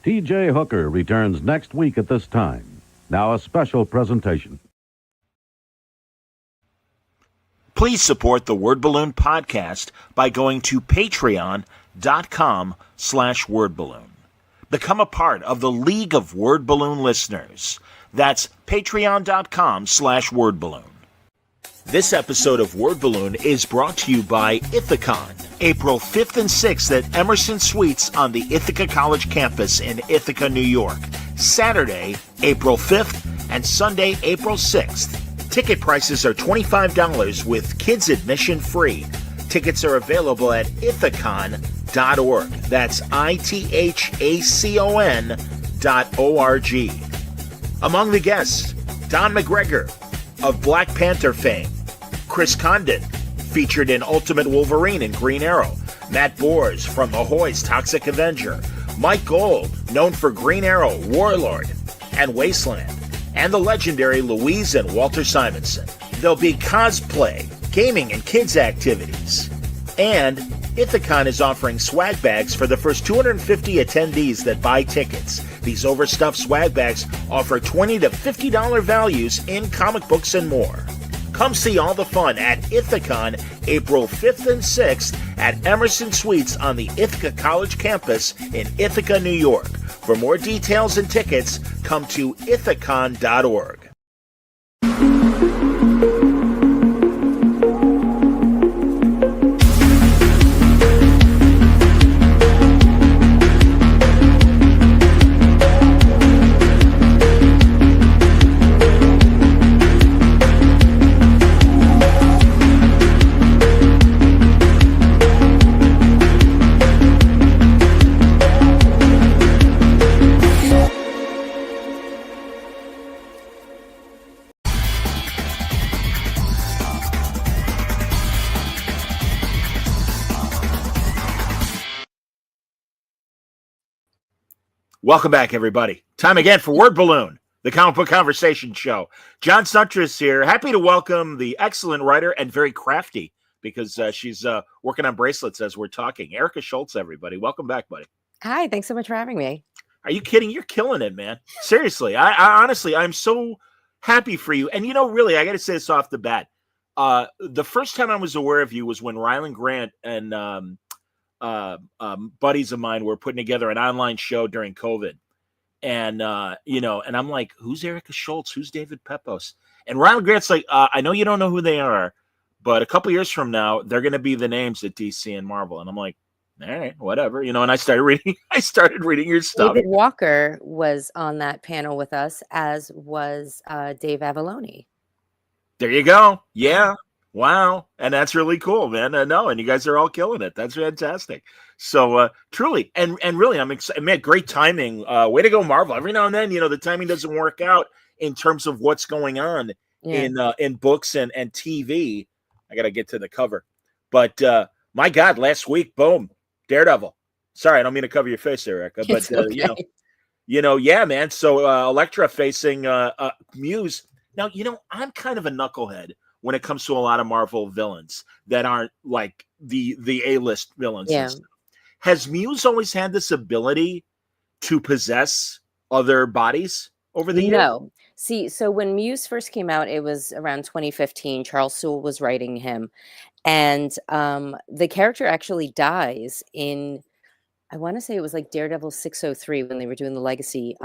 T.J. Hooker returns next week at this time. Now a special presentation. Please support the Word Balloon podcast by going to patreon.com/wordballoon. Become a part of the League of Word Balloon listeners. That's patreon.com/wordballoon. This episode of Word Balloon is brought to you by Ithacon, April 5th and 6th at Emerson Suites on the Ithaca College campus in Ithaca, New York. Saturday, April 5th and Sunday, April 6th. Ticket prices are $25 with kids admission free. Tickets are available at ithacon.org. That's ITHACON.org. Among the guests, Don McGregor of Black Panther fame, Chris Condon, featured in Ultimate Wolverine and Green Arrow, Matt Bors from Ahoy's Toxic Avenger, Mike Gold, known for Green Arrow, Warlord, and Wasteland, and the legendary Louise and Walter Simonson. There'll be cosplay, gaming, and kids activities. And Ithacon is offering swag bags for the first 250 attendees that buy tickets. These overstuffed swag bags offer $20 to $50 values in comic books and more. Come see all the fun at Ithacon April 5th and 6th at Emerson Suites on the Ithaca College campus in Ithaca, New York. For more details and tickets, come to ithacon.org. Welcome back, everybody. Time again for Word Balloon, the comic book conversation show. John Suntress here. Happy to welcome the excellent writer and very crafty, because she's working on bracelets as we're talking, Erica Schultz, everybody. Welcome back, buddy. Hi, thanks so much for having me. Are you kidding? You're killing it, man. Seriously. I honestly, I'm so happy for you. And, really, I got to say this off the bat. The first time I was aware of you was when Ryland Grant and buddies of mine were putting together an online show during COVID. And, and I'm like, who's Erica Schultz? Who's David Pepos? And Ryland Grant's like, I know you don't know who they are, but a couple years from now, they're going to be the names at DC and Marvel. And I'm like, all right, whatever, and I started reading your stuff. David Walker was on that panel with us, as was Dave Avalone. There you go. Yeah. Wow. And that's really cool, man. And you guys are all killing it. That's fantastic. So truly, and really, I'm excited. Man, great timing. Way to go, Marvel. Every now and then, the timing doesn't work out in terms of what's going on in books and TV. I got to get to the cover. But my God, last week, boom, Daredevil. Sorry, I don't mean to cover your face, Erica. But, okay. Yeah, man. So Elektra facing Muse. Now, I'm kind of a knucklehead when it comes to a lot of Marvel villains that aren't like the A-list villains. Yeah. Has Muse always had this ability to possess other bodies over the years? No. See, so when Muse first came out, it was around 2015. Charles Soule was writing him. And the character actually dies in, I want to say it was like Daredevil 603 when they were doing the legacy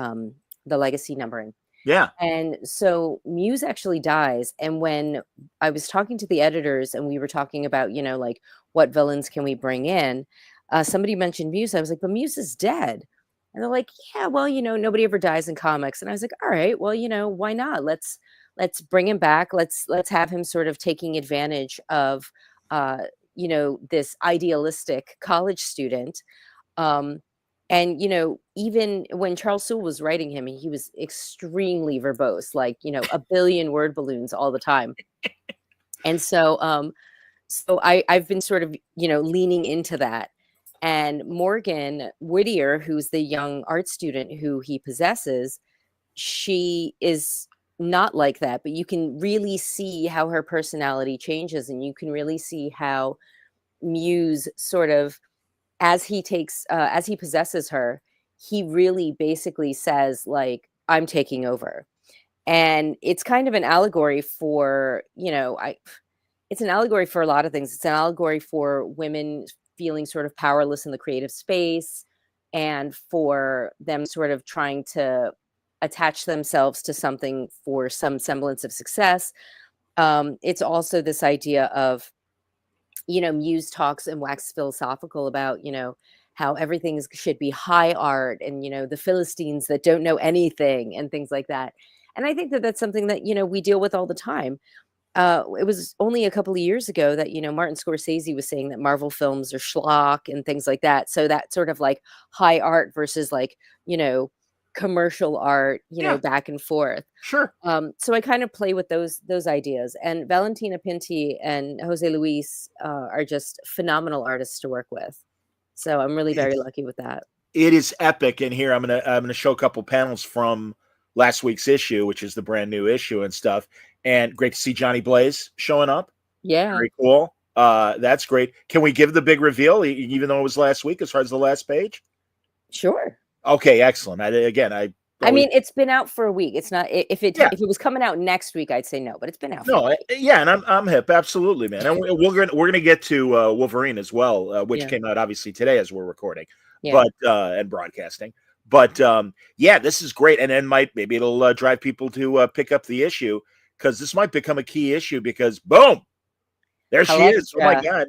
numbering. Yeah. And so Muse actually dies. And when I was talking to the editors and we were talking about, like what villains can we bring in, somebody mentioned Muse. I was like, but Muse is dead. And they're like, yeah, well, nobody ever dies in comics. And I was like, all right, well, why not? Let's bring him back. Let's have him sort of taking advantage of, this idealistic college student. And, even when Charles Soule was writing him, he was extremely verbose, like, a billion word balloons all the time. And so I've been sort of, leaning into that. And Morgan Whittier, who's the young art student who he possesses, she is not like that, but you can really see how her personality changes, and you can really see how Muse sort of, as he possesses her, he really basically says, like, I'm taking over. And it's kind of an allegory for, it's an allegory for a lot of things. It's an allegory for women feeling sort of powerless in the creative space, and for them sort of trying to attach themselves to something for some semblance of success. It's also this idea of, Muse talks and waxes philosophical about, how should be high art, and, the Philistines that don't know anything and things like that. And I think that that's something that, we deal with all the time. It was only a couple of years ago that, Martin Scorsese was saying that Marvel films are schlock and things like that. So that sort of like high art versus like, commercial art, Yeah. back and forth. Sure. So I kind of play with those ideas. And Valentina Pinti and Jose Luis are just phenomenal artists to work with. So I'm really very lucky with that. It is epic. And here I'm gonna show a couple panels from last week's issue, which is the brand new issue and stuff. And great to see Johnny Blaze showing up. Yeah. Very cool. That's great. Can we give the big reveal, even though it was last week, as far as the last page? Sure. Okay, excellent. I mean, it's been out for a week. It's not, if it was coming out next week, I'd say no, but it's been out for a week. Yeah, and I'm hip, absolutely, man. And we're gonna get to Wolverine as well, which came out obviously today as we're recording, but and broadcasting. But yeah, this is great, and then maybe it'll drive people to pick up the issue, because this might become a key issue, because boom, there she is. Oh my God.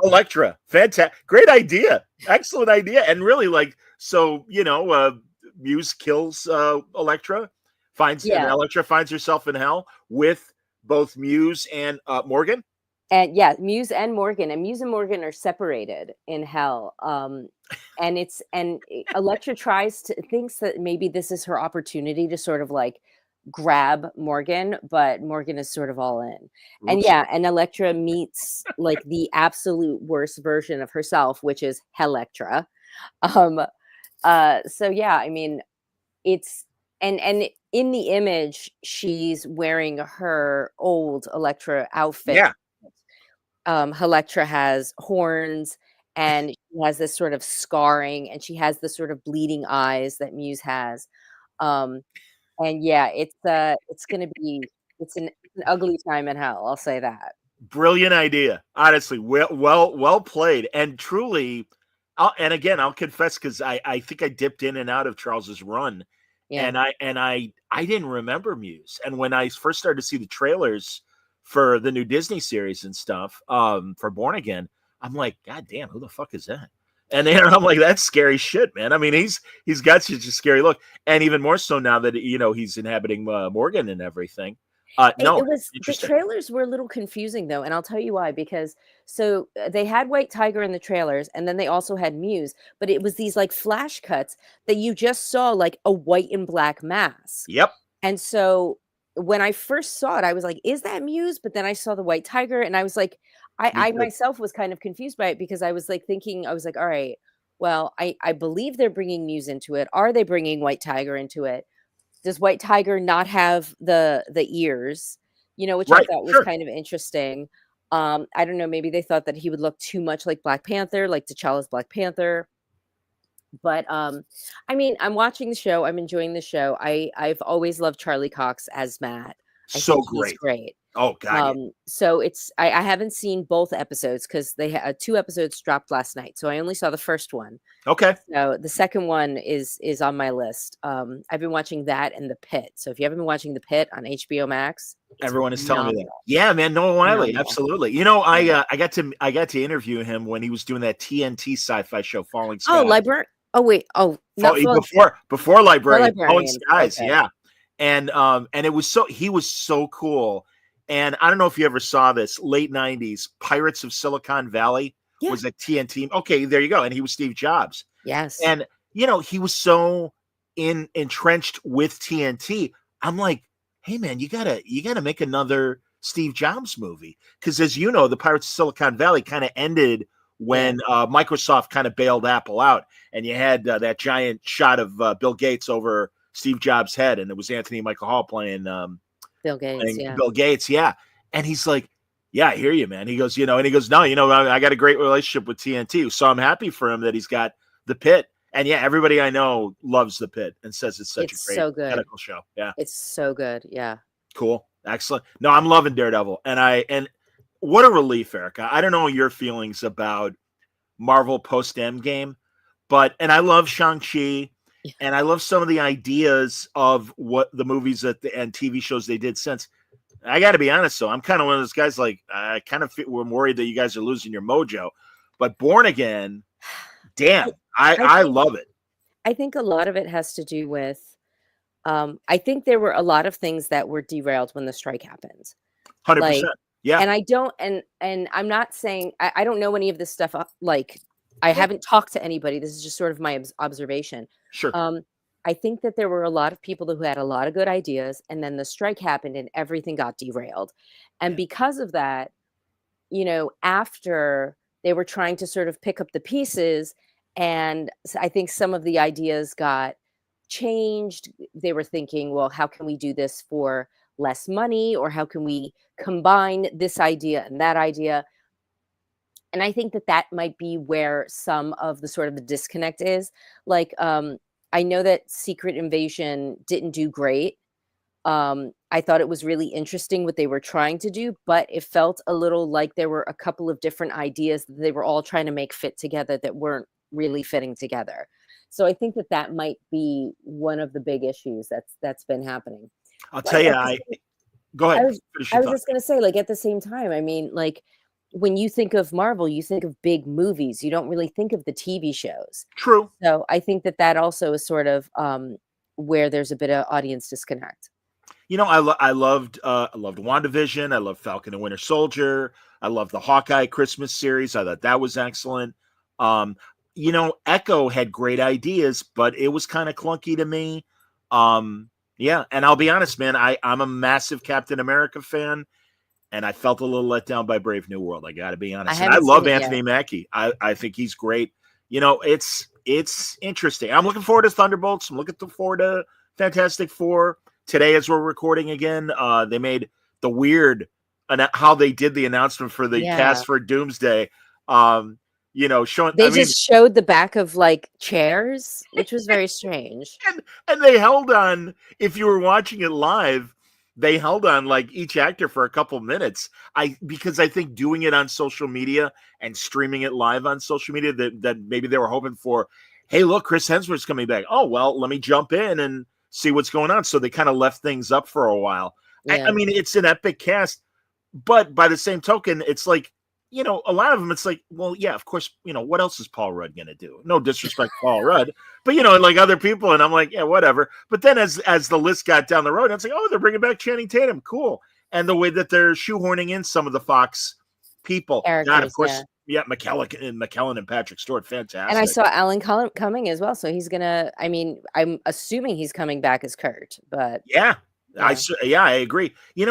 Elektra. Fantastic. Great idea. Excellent idea. And really, so, Muse kills Elektra, and Elektra finds herself in hell with both Muse and Morgan. And Muse and Morgan, are separated in hell. And Elektra thinks that maybe this is her opportunity to sort of like grab Morgan, but Morgan is sort of all in. And and Elektra meets like the absolute worst version of herself, which is Helektra. So yeah, I mean, it's and in the image, she's wearing her old Elektra outfit. Yeah. Helektra has horns, and she has this sort of scarring, and she has the sort of bleeding eyes that Muse has. And yeah, it's an ugly time in hell. I'll say that. Brilliant idea, honestly. Well played, and truly. And again, I'll confess, because I think I dipped in and out of Charles's run, and I didn't remember Muse. And when I first started to see the trailers for the new Disney series and stuff, for Born Again, I'm like, God damn, who the fuck is that? And then I'm like, that's scary shit, man. I mean, he's got such a scary look, and even more so now that he's inhabiting Morgan and everything. The trailers were a little confusing though, and I'll tell you why. Because so they had White Tiger in the trailers, and then they also had Muse, but it was these like flash cuts that you just saw like a white and black mask. Yep. And so when I first saw it, I was like, "Is that Muse?" But then I saw the White Tiger, and I was like, I myself was kind of confused by it, because I was like thinking, I was like, all right, well, I believe they're bringing Muse into it. Are they bringing White Tiger into it? Does White Tiger not have the ears? Which I thought was kind of interesting. I don't know, maybe they thought that he would look too much like Black Panther, like T'Challa's Black Panther. But I mean, I'm watching the show. I'm enjoying the show. I've always loved Charlie Cox as Matt. I think he's great. Oh God. So I haven't seen both episodes, because they had 2 episodes dropped last night. So I only saw the first one. Okay. So the second one is on my list. I've been watching that and The Pit. So if you haven't been watching The Pit on HBO Max, everyone is telling me that. Yeah, man, Noah Wiley, absolutely. I got to interview him when he was doing that TNT sci-fi show, Falling Skies. Before Librarian, Falling Skies. Okay. Yeah. And he was so cool. And I don't know if you ever saw this, late 90s, Pirates of Silicon Valley was at TNT. Okay, there you go. And he was Steve Jobs. Yes. And, he was so entrenched with TNT. I'm like, hey, man, you gotta make another Steve Jobs movie. Because as you know, the Pirates of Silicon Valley kind of ended when Microsoft kind of bailed Apple out. And you had that giant shot of Bill Gates over Steve Jobs' head. And it was Anthony Michael Hall playing Bill Gates, Bill Gates, yeah. And he's like, yeah, I hear you, man. He goes, no, I got a great relationship with TNT. So I'm happy for him that he's got The Pit. And yeah, everybody I know loves The Pit and says it's such a It's great so good. medical show. Yeah. It's so good. Yeah. Cool. Excellent. No, I'm loving Daredevil. And what a relief, Erica. I don't know your feelings about Marvel post Endgame, and I love Shang-Chi, and I love some of the ideas of what the movies and TV shows they did since. I got to be honest, though, I'm kind of one of those guys. Like, I kind of we're worried that you guys are losing your mojo. But Born Again, damn, I love it. I think a lot of it has to do with. I think there were a lot of things that were derailed when the strike happened. 100%. Yeah. And I don't, and I'm not saying I don't know any of this stuff. Like, I haven't talked to anybody. This is just sort of my observation. Sure. I think that there were a lot of people who had a lot of good ideas, and then the strike happened and everything got derailed. And because of that, after they were trying to sort of pick up the pieces, and I think some of the ideas got changed. They were thinking, well, how can we do this for less money, or how can we combine this idea and that idea? And I think that might be where some of the sort of the disconnect is. Like, I know that Secret Invasion didn't do great. I thought it was really interesting what they were trying to do, but it felt a little like there were a couple of different ideas that they were all trying to make fit together that weren't really fitting together. So I think that might be one of the big issues that's been happening. I'll tell you, go ahead. I was just going to say, like, at the same time, I mean, like, when you think of Marvel, you think of big movies. You don't really think of the TV shows. True. So I think that also is sort of where there's a bit of audience disconnect. I loved WandaVision. I loved Falcon and Winter Soldier. I loved the Hawkeye Christmas series. I thought that was excellent. Echo had great ideas, but it was kind of clunky to me. Yeah, and I'll be honest, man, I'm a massive Captain America fan, and I felt a little let down by Brave New World. I got to be honest. I love Anthony Mackie. I think he's great. It's interesting. I'm looking forward to Thunderbolts. I'm looking forward to Fantastic Four. Today, as we're recording again, they made the weird how they did the announcement for the cast for Doomsday. Showing showed the back of like chairs, which was very strange. And they held on. If you were watching it live, they held on like each actor for a couple minutes. Because I think doing it on social media and streaming it live on social media, that maybe they were hoping for, hey, look, Chris Hemsworth's coming back. Oh, well, let me jump in and see what's going on. So they kind of left things up for a while. Yeah. I mean, it's an epic cast, but by the same token, it's like, a lot of them, it's like, well, yeah, of course, what else is Paul Rudd going to do? No disrespect to Paul Rudd, but, like other people. And I'm like, yeah, whatever. But then as the list got down the road, it's like, oh, they're bringing back Channing Tatum. Cool. And the way that they're shoehorning in some of the Fox people. God, of course. Yeah. McKellen and Patrick Stewart. Fantastic. And I saw Alan coming as well. So he's going to, I'm assuming he's coming back as Kurt, but yeah. I agree. And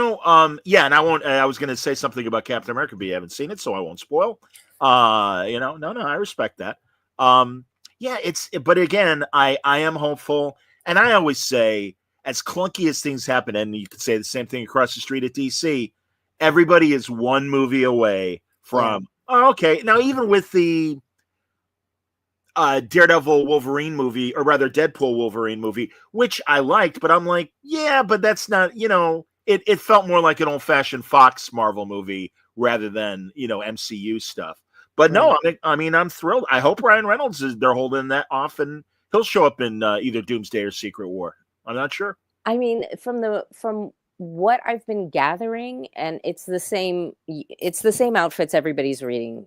I won't. I was going to say something about Captain America, but you haven't seen it, so I won't spoil. No, I respect that. But again, I am hopeful, and I always say, as clunky as things happen, and you could say the same thing across the street at DC, everybody is one movie away from. Oh, okay. Now, even with the Daredevil Wolverine movie, or rather Deadpool Wolverine movie, which I liked, but I'm like, yeah, but that's not, it felt more like an old-fashioned Fox Marvel movie rather than, MCU stuff. But no, I'm thrilled. I hope Ryan Reynolds they're holding that off, and he'll show up in either Doomsday or Secret War. I'm not sure. I mean, from what I've been gathering, and it's the same outfits everybody's reading,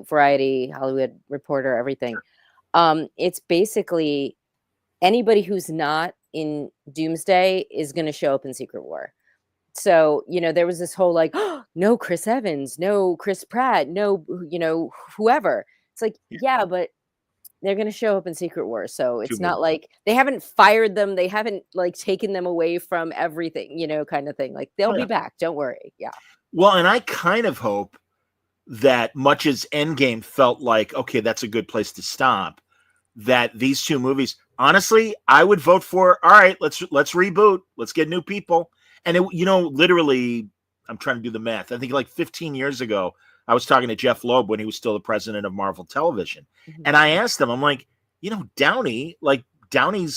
Variety, Hollywood Reporter, everything. Sure. It's basically anybody who's not in Doomsday is going to show up in Secret War. So, there was this whole like, oh, no Chris Evans, no Chris Pratt, no, whoever. It's like, yeah, but they're going to show up in Secret War. So it's not like they haven't fired them. They haven't like taken them away from everything, kind of thing. Like they'll be back. Don't worry. Yeah. Well, and I kind of hope that much as Endgame felt like, okay, that's a good place to stop, that these two movies, honestly, I would vote for, all right, let's reboot. Let's get new people. And, literally, I'm trying to do the math. I think like 15 years ago, I was talking to Jeff Loeb when he was still the president of Marvel Television. Mm-hmm. And I asked him, I'm like, Downey's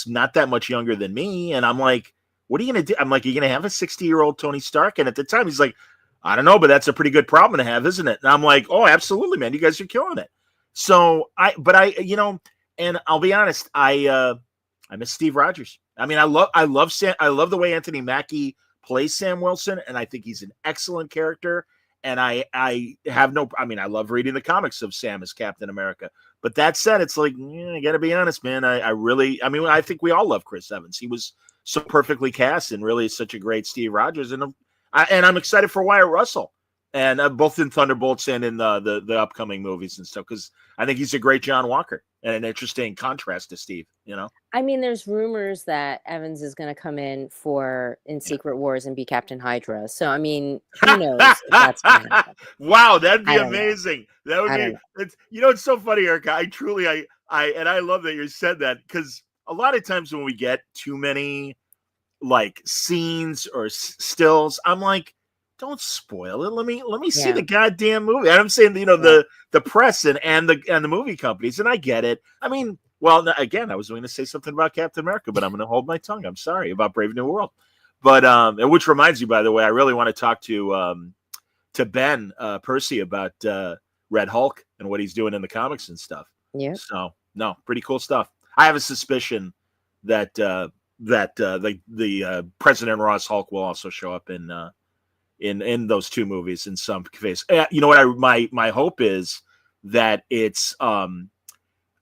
not that much younger than me, and I'm like, what are you gonna do? I'm like, you're gonna have a 60-year-old Tony Stark, and at the time he's like, I don't know, but that's a pretty good problem to have, isn't it? And I'm like, oh, absolutely, man, you guys are killing it. So and I'll be honest, I miss Steve Rogers. I mean, I love the way Anthony Mackie plays Sam Wilson, and I think he's an excellent character. And I have no, I mean, I love reading the comics of Sam as Captain America. But that said, it's like, I got to be honest, man. I think we all love Chris Evans. He was so perfectly cast and really such a great Steve Rogers. And I'm excited for Wyatt Russell, and both in Thunderbolts and in the upcoming movies and stuff, because I think he's a great John Walker and an interesting contrast to Steve. I mean, there's rumors that Evans is going to come in Secret Wars and be Captain Hydra. So, I mean, who knows if that's going to happen. Wow, that'd be amazing. That would be. It's so funny, Erica. I love that you said that, because a lot of times when we get too many like scenes or stills, I'm like, don't spoil it. Let me see the goddamn movie. And I'm saying, the press and the movie companies, and I get it. I mean, well, again, I was going to say something about Captain America, but I'm going to hold my tongue. I'm sorry about Brave New World. But which reminds me, by the way, I really want to talk to Ben Percy about Red Hulk and what he's doing in the comics and stuff. Yeah. So no, pretty cool stuff. I have a suspicion that the President Ross Hulk will also show up in those two movies in some case. You know what? My hope is that it's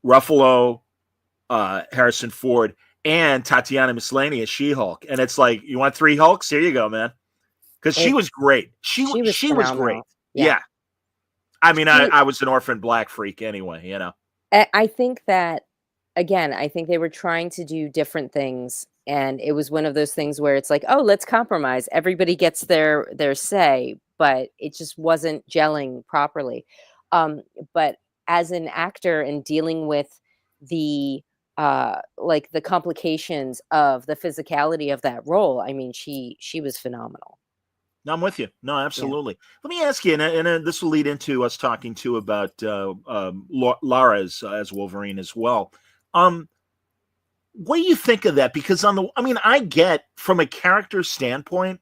Ruffalo, Harrison Ford, and Tatiana Maslany as She-Hulk, and it's like, you want 3 Hulks? Here you go, man. Because she was great. She was great. Yeah. I mean, I was an orphan black freak anyway. I think that, again, I think they were trying to do different things, and it was one of those things where it's like, oh, let's compromise. Everybody gets their say, but it just wasn't gelling properly. But as an actor and dealing with the like the complications of the physicality of that role, I mean, she was phenomenal. No, I'm with you. No, absolutely. Yeah. Let me ask you, and this will lead into us talking too about Lara as Wolverine as well. What do you think of that? Because I get from a character standpoint,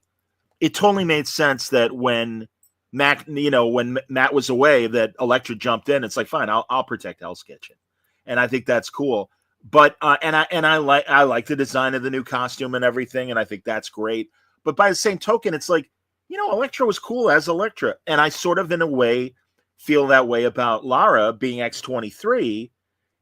it totally made sense that when Matt was away, that Elektra jumped in. It's like, fine, I'll protect Hell's Kitchen, and I think that's cool. But I like the design of the new costume and everything, and I think that's great. But by the same token, it's like, Elektra was cool as Elektra, and I sort of in a way feel that way about Lara being X-23.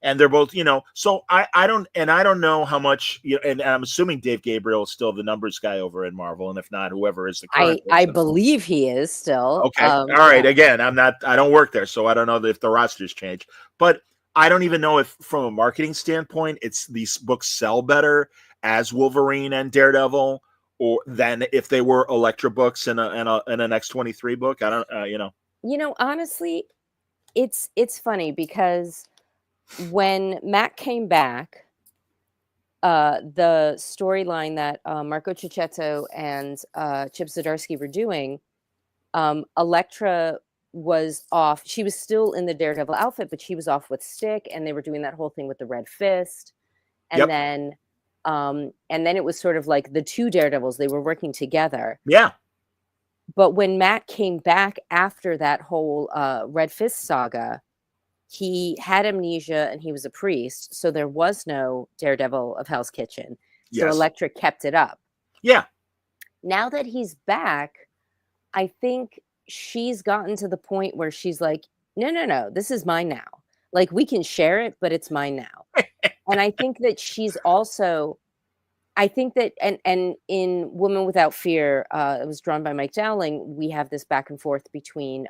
And they're both, so I don't know how much, and I'm assuming Dave Gabriel is still the numbers guy over at Marvel, and if not, whoever is the current. I believe he is still. Okay, all right. Yeah. Again, I don't work there, so I don't know if the rosters change. But I don't even know if, from a marketing standpoint, these books sell better as Wolverine and Daredevil, or than if they were Elektra books and an X-23 book. I don't, honestly, it's funny because when Matt came back, the storyline that Marco Cicchetto and Chip Zdarsky were doing, Elektra was off. She was still in the Daredevil outfit, but she was off with Stick, and they were doing that whole thing with the red fist. And then it was sort of like the two Daredevils, they were working together. Yeah. But when Matt came back after that whole Red Fist saga, he had amnesia and he was a priest, so there was no Daredevil of Hell's Kitchen. So Elektra kept it up. Yeah. Now that he's back, I think she's gotten to the point where she's like, no, this is mine now. Like, we can share it, but it's mine now. And I think that she's also, and in Woman Without Fear, it was drawn by Mike Dowling, we have this back and forth between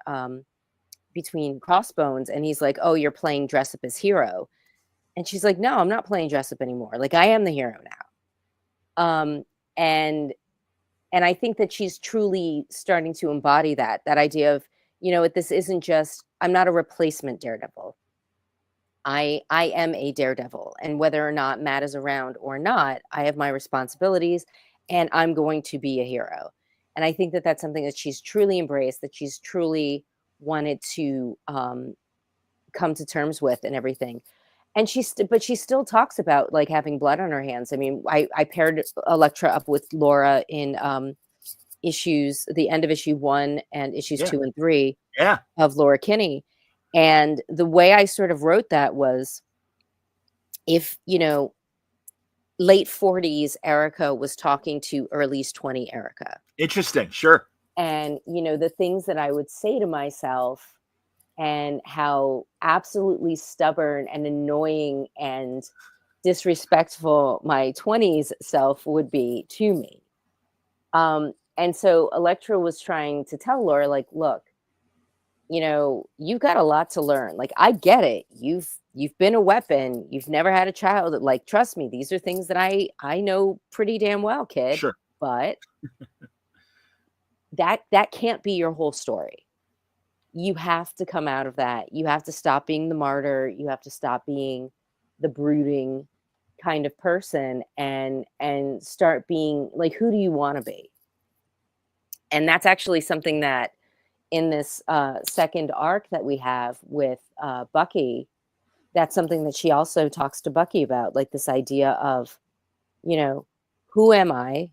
Crossbones, and he's like, oh, you're playing dress up as hero. And she's like, no, I'm not playing dress up anymore. Like, I am the hero now. And I think that she's truly starting to embody that idea of, this isn't just, I'm not a replacement Daredevil. I am a Daredevil, and whether or not Matt is around or not, I have my responsibilities, and I'm going to be a hero. And I think that that's something that she's truly embraced, that she's truly wanted to come to terms with and everything. And but she still talks about like having blood on her hands. I mean, I paired Elektra up with Laura in the end of issue 1 and issues Yeah. 2 and 3 Yeah. of Laura Kinney. And the way I sort of wrote that was, if, late 40s Erica was talking to early 20 Erica. Interesting. Sure. And, the things that I would say to myself and how absolutely stubborn and annoying and disrespectful my 20s self would be to me. And so Elektra was trying to tell Laura, like, look, you've got a lot to learn. Like, I get it. You've been a weapon. You've never had a child. Like, trust me, these are things that I know pretty damn well, kid. Sure. But that can't be your whole story. You have to come out of that. You have to stop being the martyr. You have to stop being the brooding kind of person and start being like, who do you want to be? And that's actually something that in this second arc that we have with Bucky, that's something that she also talks to Bucky about, like this idea of, who am I?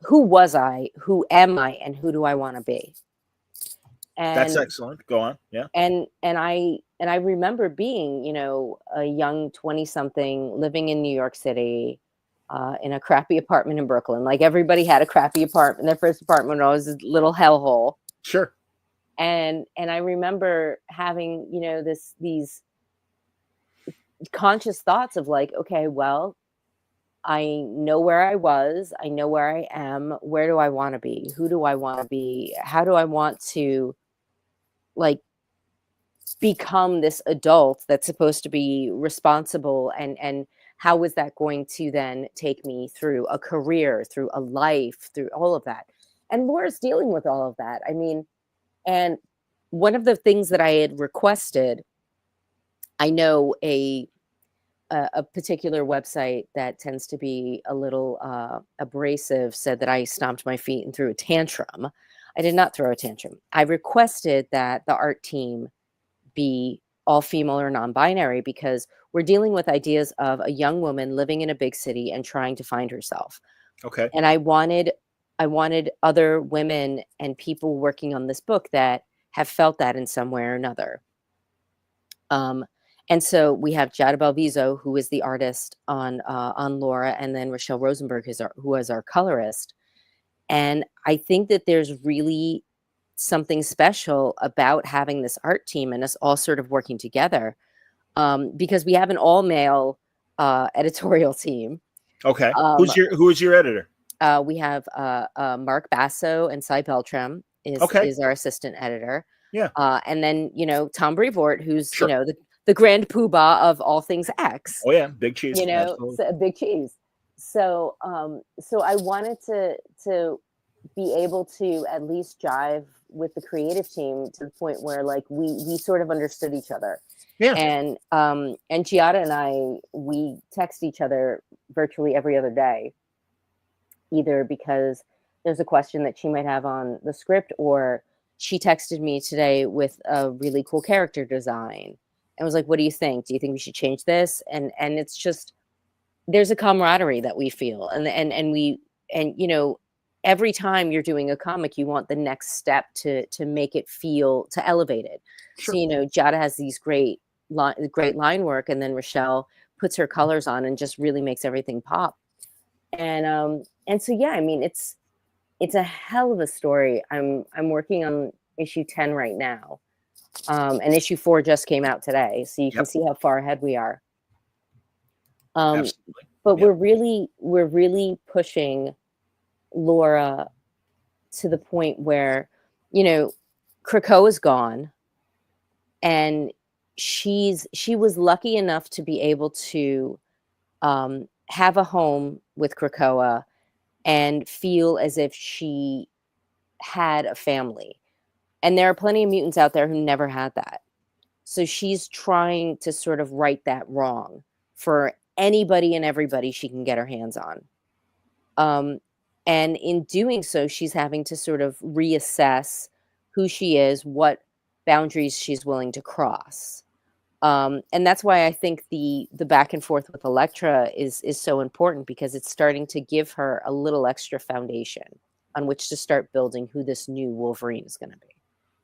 Who was I? Who am I? And who do I want to be? And that's excellent. Go on. Yeah. And I remember being, a young 20-something living in New York City, in a crappy apartment in Brooklyn. Like, everybody had a crappy apartment. Their first apartment was a little hellhole. Sure. And I remember having, these conscious thoughts of like, okay, well, I know where I was. I know where I am. Where do I want to be? Who do I want to be? How do I want to, like, become this adult that's supposed to be responsible? And how is that going to then take me through a career, through a life, through all of that? And Laura's dealing with all of that. I mean, and one of the things that I had requested, I know a particular website that tends to be a little abrasive said that I stomped my feet and threw a tantrum. I did not throw a tantrum. I requested that the art team be all female or non-binary because we're dealing with ideas of a young woman living in a big city and trying to find herself. Okay. And I wanted other women and people working on this book that have felt that in some way or another. And so we have Giada Belviso, who is the artist on Laura, and then Rochelle Rosenberg, who is our colorist. And I think that there's really something special about having this art team and us all sort of working together, because we have an all-male editorial team. Okay. Who is your editor? We have Mark Basso and Cy Beltram is our assistant editor. Yeah. And then, Tom Brevoort, who's, Sure. The grand poobah of all things X. Oh yeah, big cheese. Big cheese. So I wanted to be able to at least jive with the creative team to the point where like we sort of understood each other. Yeah. And Giada and we text each other virtually every other day, either because there's a question that she might have on the script, or she texted me today with a really cool character design and was like, what do you think? Do you think we should change this? And it's just, there's a camaraderie that we feel. And every time you're doing a comic, you want the next step to make it feel, to elevate it. Sure. So, Giada has these great line work, and then Rochelle puts her colors on and just really makes everything pop. And so, yeah, I mean, it's a hell of a story. I'm working on issue 10 right now. And issue 4 just came out today. So you can see how far ahead we are. Absolutely. But we're really pushing Laura to the point where, Krakoa is gone, and she was lucky enough to be able to have a home with Krakoa and feel as if she had a family. And there are plenty of mutants out there who never had that. So she's trying to sort of right that wrong for anybody and everybody she can get her hands on. And in doing so, she's having to sort of reassess who she is, what boundaries she's willing to cross. And that's why I think the back and forth with Elektra is so important, because it's starting to give her a little extra foundation on which to start building who this new Wolverine is going to be.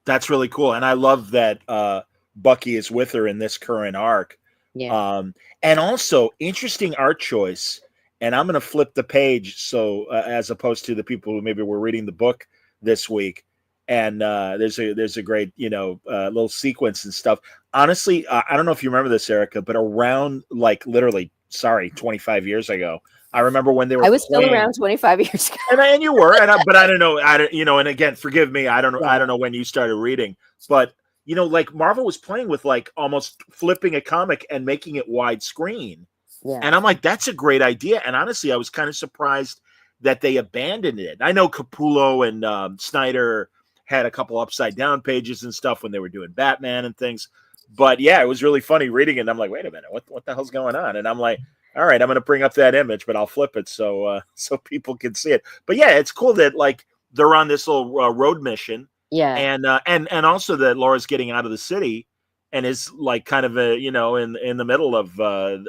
That's really cool, and I love that Bucky is with her in this current arc. Yeah. And also interesting art choice. And I'm going to flip the page, so as opposed to the people who maybe were reading the book this week. And there's a great little sequence and stuff. Honestly, I don't know if you remember this, Erica, but around like literally, 25 years ago, I remember when they were. I was still around 25 years ago. And you were, but I don't know. And again, forgive me. I don't know. Yeah. I don't know when you started reading, but like Marvel was playing with like almost flipping a comic and making it widescreen. Yeah. And I'm like, that's a great idea. And honestly, I was kind of surprised that they abandoned it. I know Capullo and Snyder had a couple upside down pages and stuff when they were doing Batman and things. But yeah, it was really funny reading it. And I'm like, wait a minute, what the hell's going on? And I'm like, all right, I'm going to bring up that image, but I'll flip it so people can see it. But yeah, it's cool that like they're on this little road mission. Yeah. And also that Laura's getting out of the city and is like kind of in the middle of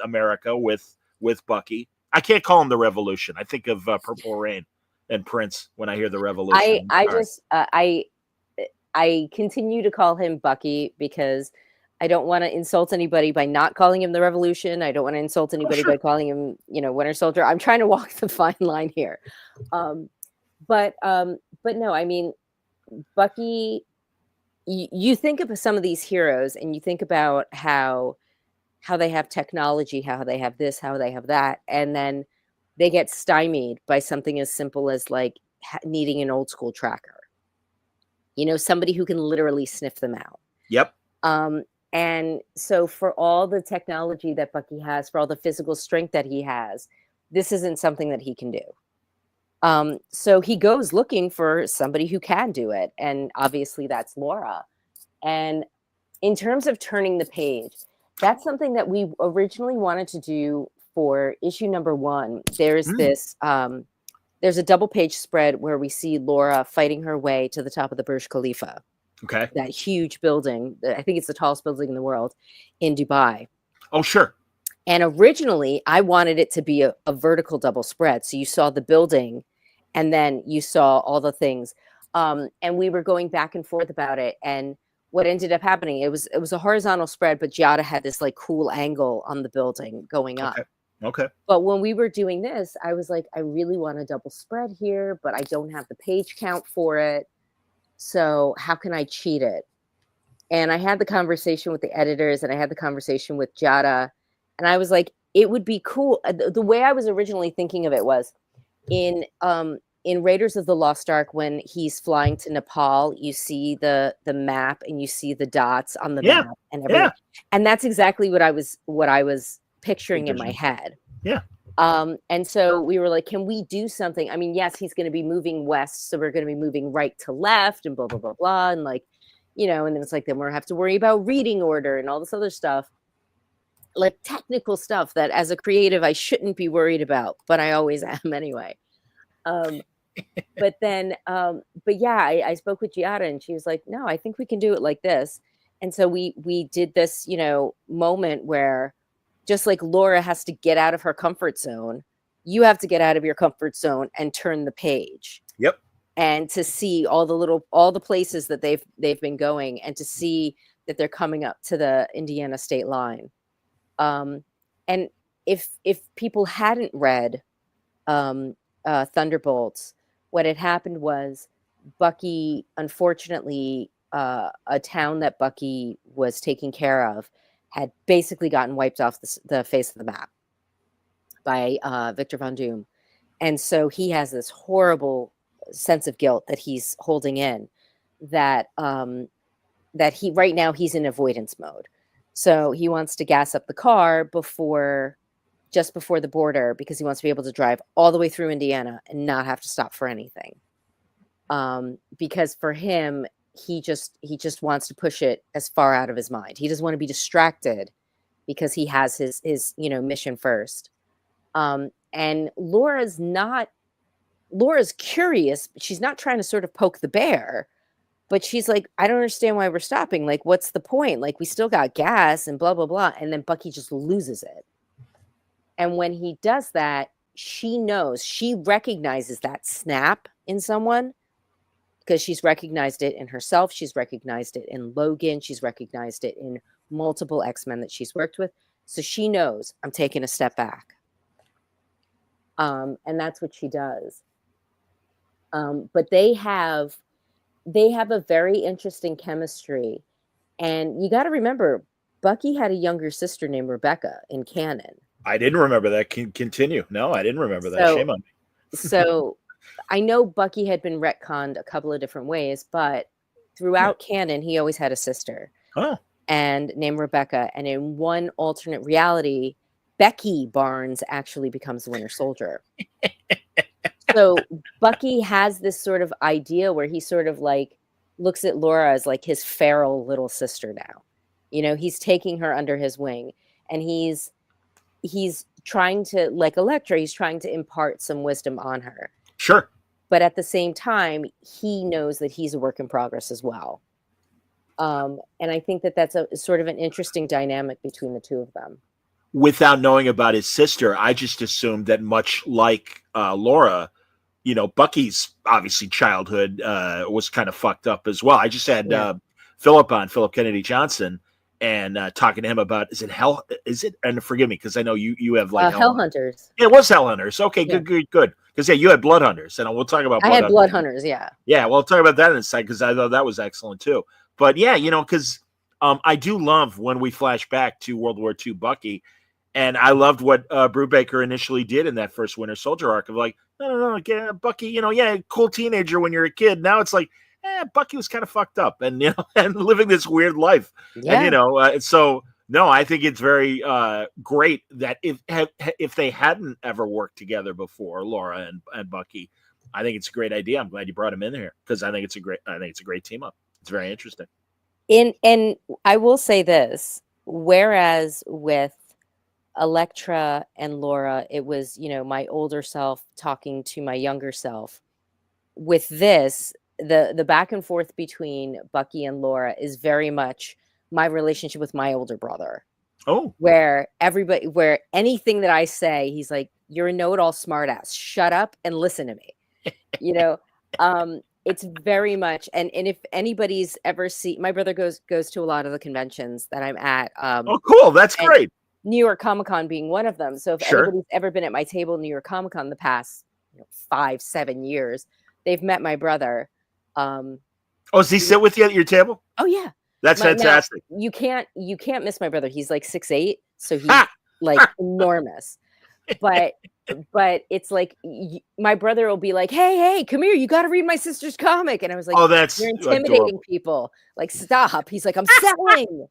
America with Bucky. I can't call him the Revolution. I think of Purple Rain and Prince when I hear the Revolution. I continue to call him Bucky because I don't want to insult anybody by not calling him the Revolution. I don't want to insult anybody by calling him, Winter Soldier. I'm trying to walk the fine line here. But no, I mean, Bucky, you think of some of these heroes and you think about how they have technology, how they have this, how they have that, and then they get stymied by something as simple as like needing an old school tracker. Somebody who can literally sniff them out. Yep. And so for all the technology that Bucky has, for all the physical strength that he has, this isn't something that he can do. So he goes looking for somebody who can do it. And obviously that's Laura. And in terms of turning the page, that's something that we originally wanted to do for issue number 1. There's this, there's a double page spread where we see Laura fighting her way to the top of the Burj Khalifa. Okay. That huge building. I think it's the tallest building in the world in Dubai. Oh, sure. And originally I wanted it to be a vertical double spread. So you saw the building and then you saw all the things. And we were going back and forth about it. And what ended up happening, it was a horizontal spread, but Giada had this like cool angle on the building going up. Okay. But when we were doing this, I was like, I really want a double spread here, but I don't have the page count for it. So how can I cheat it? And I had the conversation with the editors and I had the conversation with Giada. And I was like, it would be cool. The way I was originally thinking of it was in Raiders of the Lost Ark, when he's flying to Nepal, you see the map and you see the dots on the map and everything. Yeah. And that's exactly what I was picturing in my head. Yeah. And so we were like, can we do something? I mean, yes, he's going to be moving west. So we're going to be moving right to left and blah, blah, blah, blah. And like, and then it's like, then we'll have to worry about reading order and all this other stuff, like technical stuff that as a creative, I shouldn't be worried about, but I always am anyway. But yeah, I spoke with Giada and she was like, no, I think we can do it like this. And so we did this, moment where just like Laura has to get out of her comfort zone, you have to get out of your comfort zone and turn the page. Yep. And to see all the places that they've been going and to see that they're coming up to the Indiana state line. And if people hadn't read Thunderbolts, what had happened was Bucky, unfortunately, a town that Bucky was taking care of had basically gotten wiped off the face of the map by Victor Von Doom. And so he has this horrible sense of guilt that he's holding in, that he right now he's in avoidance mode. So he wants to gas up the car just before the border, because he wants to be able to drive all the way through Indiana and not have to stop for anything. Because for him, he just wants to push it as far out of his mind. He doesn't want to be distracted because he has his mission first. And Laura's curious, but she's not trying to sort of poke the bear. But she's like, I don't understand why we're stopping. Like, what's the point? Like, we still got gas and blah, blah, blah. And then Bucky just loses it. And when he does that, she knows, she recognizes that snap in someone because she's recognized it in herself. She's recognized it in Logan. She's recognized it in multiple X-Men that she's worked with. So she knows, I'm taking a step back. And that's what she does. But they have a very interesting chemistry. And you got to remember, Bucky had a younger sister named Rebecca in canon. I didn't remember that. Continue. No, I didn't remember that. Shame on me. So I know Bucky had been retconned a couple of different ways, but throughout canon, he always had a sister. Oh. And named Rebecca. And in one alternate reality, Becky Barnes actually becomes the Winter Soldier. So Bucky has this sort of idea where he sort of like looks at Laura as like his feral little sister now. You know, he's taking her under his wing, and he's trying to, like Elektra, he's trying to impart some wisdom on her. Sure. But at the same time, he knows that he's a work in progress as well. And I think that that's a sort of an interesting dynamic between the two of them. Without knowing about his sister, I just assumed that much like Laura, you know, Bucky's obviously childhood was kind of fucked up as well. I just had Philip Kennedy Johnson, and talking to him about, is it, and forgive me, because I know you have like Hell Hunters. Yeah, it was Hell Hunters. Okay, good. Because you had Blood Hunters, and we'll talk about I had Blood Hunters, yeah. Yeah, we'll talk about that in a second, because I thought that was excellent too. But yeah, you know, because I do love when we flash back to World War II Bucky, and I loved what Brubaker initially did in that first Winter Soldier arc of like, no, Bucky, you know, yeah, cool teenager when you're a kid. Now it's like, Bucky was kind of fucked up, and you know, and living this weird life, and you know, so no, I think it's very great that if they hadn't ever worked together before, Laura and Bucky, I think it's a great idea. I'm glad you brought him in here, because I think it's a great team up. It's very interesting. And I will say this, whereas with Elektra and Laura, it was, you know, my older self talking to my younger self. With this, the back and forth between Bucky and Laura is very much my relationship with my older brother. Oh, where anything that I say, he's like, you're a know-it-all smartass. Shut up and listen to me. You know, it's very much, and if anybody's ever my brother goes to a lot of the conventions that I'm at. Oh, cool. That's great. New York Comic-Con being one of them. So if anybody's ever been at my table in New York Comic-Con the past 5-7 years, they've met my brother. Does he sit with you at your table? Oh yeah. That's fantastic. Now, you can't miss my brother. He's like 6'8", so he's like enormous. But it's like my brother will be like, hey, come here, you got to read my sister's comic. And I was like, you're intimidating adorable. People. Like, stop. He's like, I'm selling.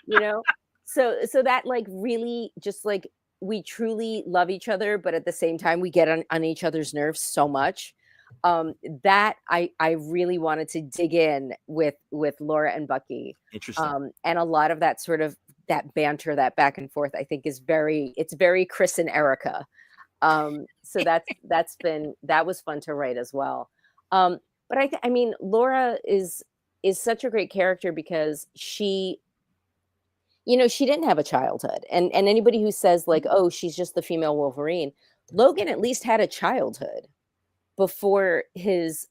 You know? So that like really just like we truly love each other, but at the same time we get on each other's nerves so much. That I really wanted to dig in with Laura and Bucky. Interesting. And a lot of that sort of that banter, that back and forth, I think is very Chris and Erica. So that was fun to write as well. But I mean, Laura is such a great character because she, you know, she didn't have a childhood, and anybody who says like, oh, she's just the female Wolverine, Logan at least had a childhood before his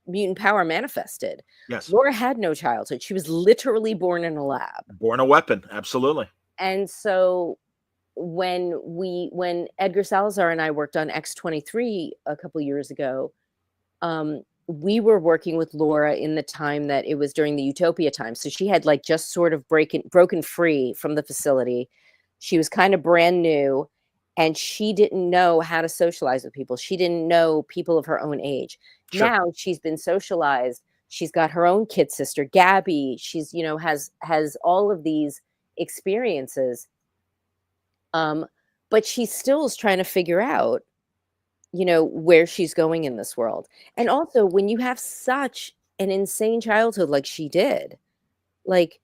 mutant power manifested. Yes. Laura had no childhood. She was literally born in a lab. Born a weapon, absolutely. And so when Edgar Salazar and I worked on X-23 a couple years ago, we were working with Laura in the time that it was during the Utopia time. So she had like just sort of broken free from the facility. She was kind of brand new, and she didn't know how to socialize with people. She didn't know people of her own age. Sure. Now she's been socialized. She's got her own kid sister, Gabby. She's, you know, has all of these experiences. But she still is trying to figure out, you know, where she's going in this world. And also when you have such an insane childhood like she did, like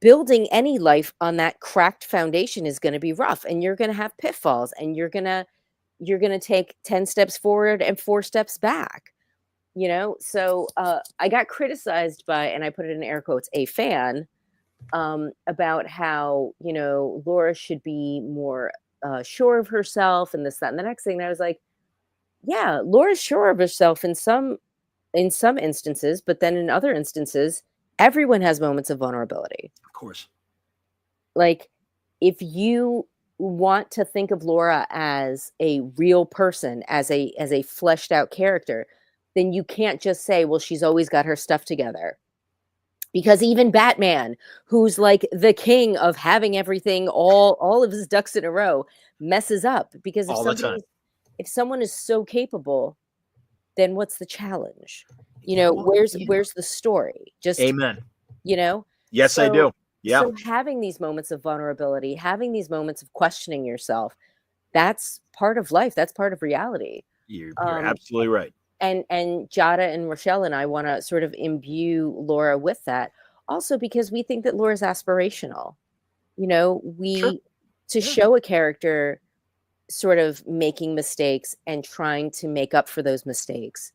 building any life on that cracked foundation is going to be rough, and you're going to have pitfalls, and you're going to take 10 steps forward and 4 steps back. You know, so I got criticized by, and I put it in air quotes, a fan, about how, you know, Laura should be more sure of herself and this, that, and the next thing. And I was like, yeah, Laura's sure of herself in some instances, but then in other instances, everyone has moments of vulnerability. Of course. Like, if you want to think of Laura as a real person, as a fleshed out character, then you can't just say, well, she's always got her stuff together. Because even Batman, who's like the king of having everything, all of his ducks in a row, messes up. Because if someone is so capable, then what's the challenge? You know, where's the story? Just, amen. You know? Yes, I do. Yeah. So having these moments of vulnerability, having these moments of questioning yourself, that's part of life. That's part of reality. You're absolutely right. And Jada and Rochelle and I want to sort of imbue Laura with that. Also because we think that Laura's aspirational. You know, to show a character sort of making mistakes and trying to make up for those mistakes.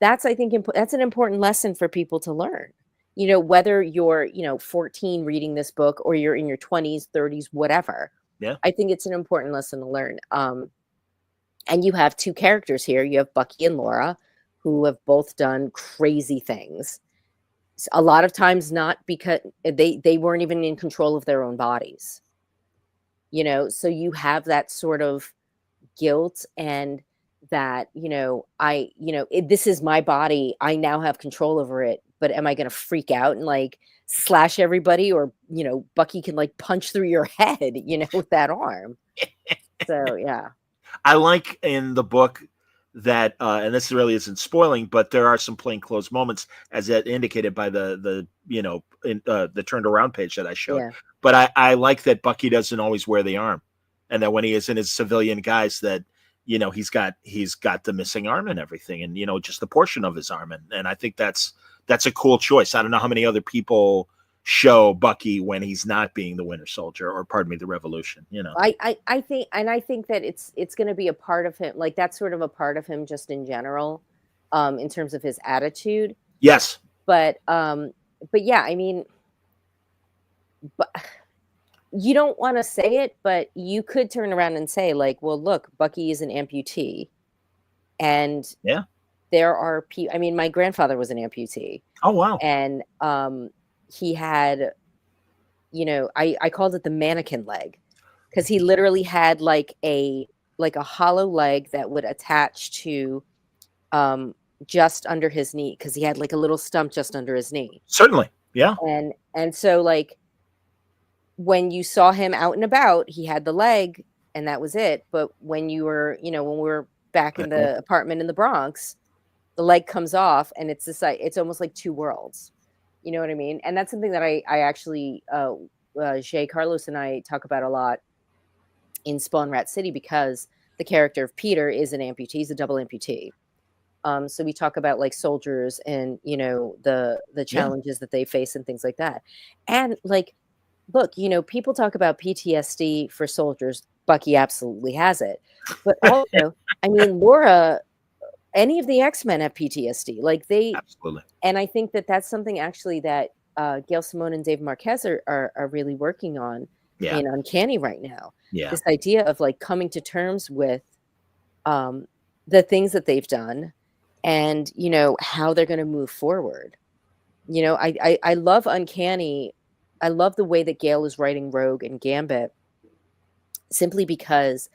That's, I think, that's an important lesson for people to learn. You know, whether you're, 14 reading this book or you're in your 20s, 30s, whatever. Yeah. I think it's an important lesson to learn. And you have two characters here. You have Bucky and Laura, who have both done crazy things. A lot of times not because they weren't even in control of their own bodies. You know, so you have that sort of guilt and that, this is my body. I now have control over it. But am I going to freak out and like slash everybody, or, Bucky can like punch through your head, with that arm. So, yeah. I like in the book that, and this really isn't spoiling, but there are some plainclothes moments, as indicated by the turned around page that I showed. Yeah. But I like that Bucky doesn't always wear the arm, and that when he is in his civilian guise, that he's got the missing arm and everything, and just a portion of his arm, and I think that's a cool choice. I don't know how many other people show Bucky when he's not being the Winter Soldier, or pardon me, the Revolution. I think that it's going to be a part of him, like that's sort of a part of him just in general, in terms of his attitude. Yes, but yeah, I mean, but you don't want to say it, but you could turn around and say, like, well, look, Bucky is an amputee, and yeah. There are people. I mean, my grandfather was an amputee. Oh, wow. And he had, I called it the mannequin leg, because he literally had like a hollow leg that would attach to just under his knee, because he had like a little stump just under his knee. Certainly, yeah. And so like when you saw him out and about, he had the leg, and that was it. But when you were, when we were back in the apartment in the Bronx, the leg comes off, and it's this, it's almost like two worlds. You know what I mean? And that's something that I actually, Jay Carlos and I talk about a lot in Spawn Rat City, because the character of Peter is an amputee. He's a double amputee. So we talk about like soldiers and, the challenges that they face and things like that. And like, look, people talk about PTSD for soldiers. Bucky absolutely has it. But also, I mean, Laura, any of the X-Men have PTSD. Like they, absolutely. And I think that that's something actually that Gail Simone and Dave Marquez are really working on in Uncanny right now. Yeah. This idea of like coming to terms with the things that they've done, and, how they're going to move forward. I love Uncanny. I love the way that Gail is writing Rogue and Gambit, simply because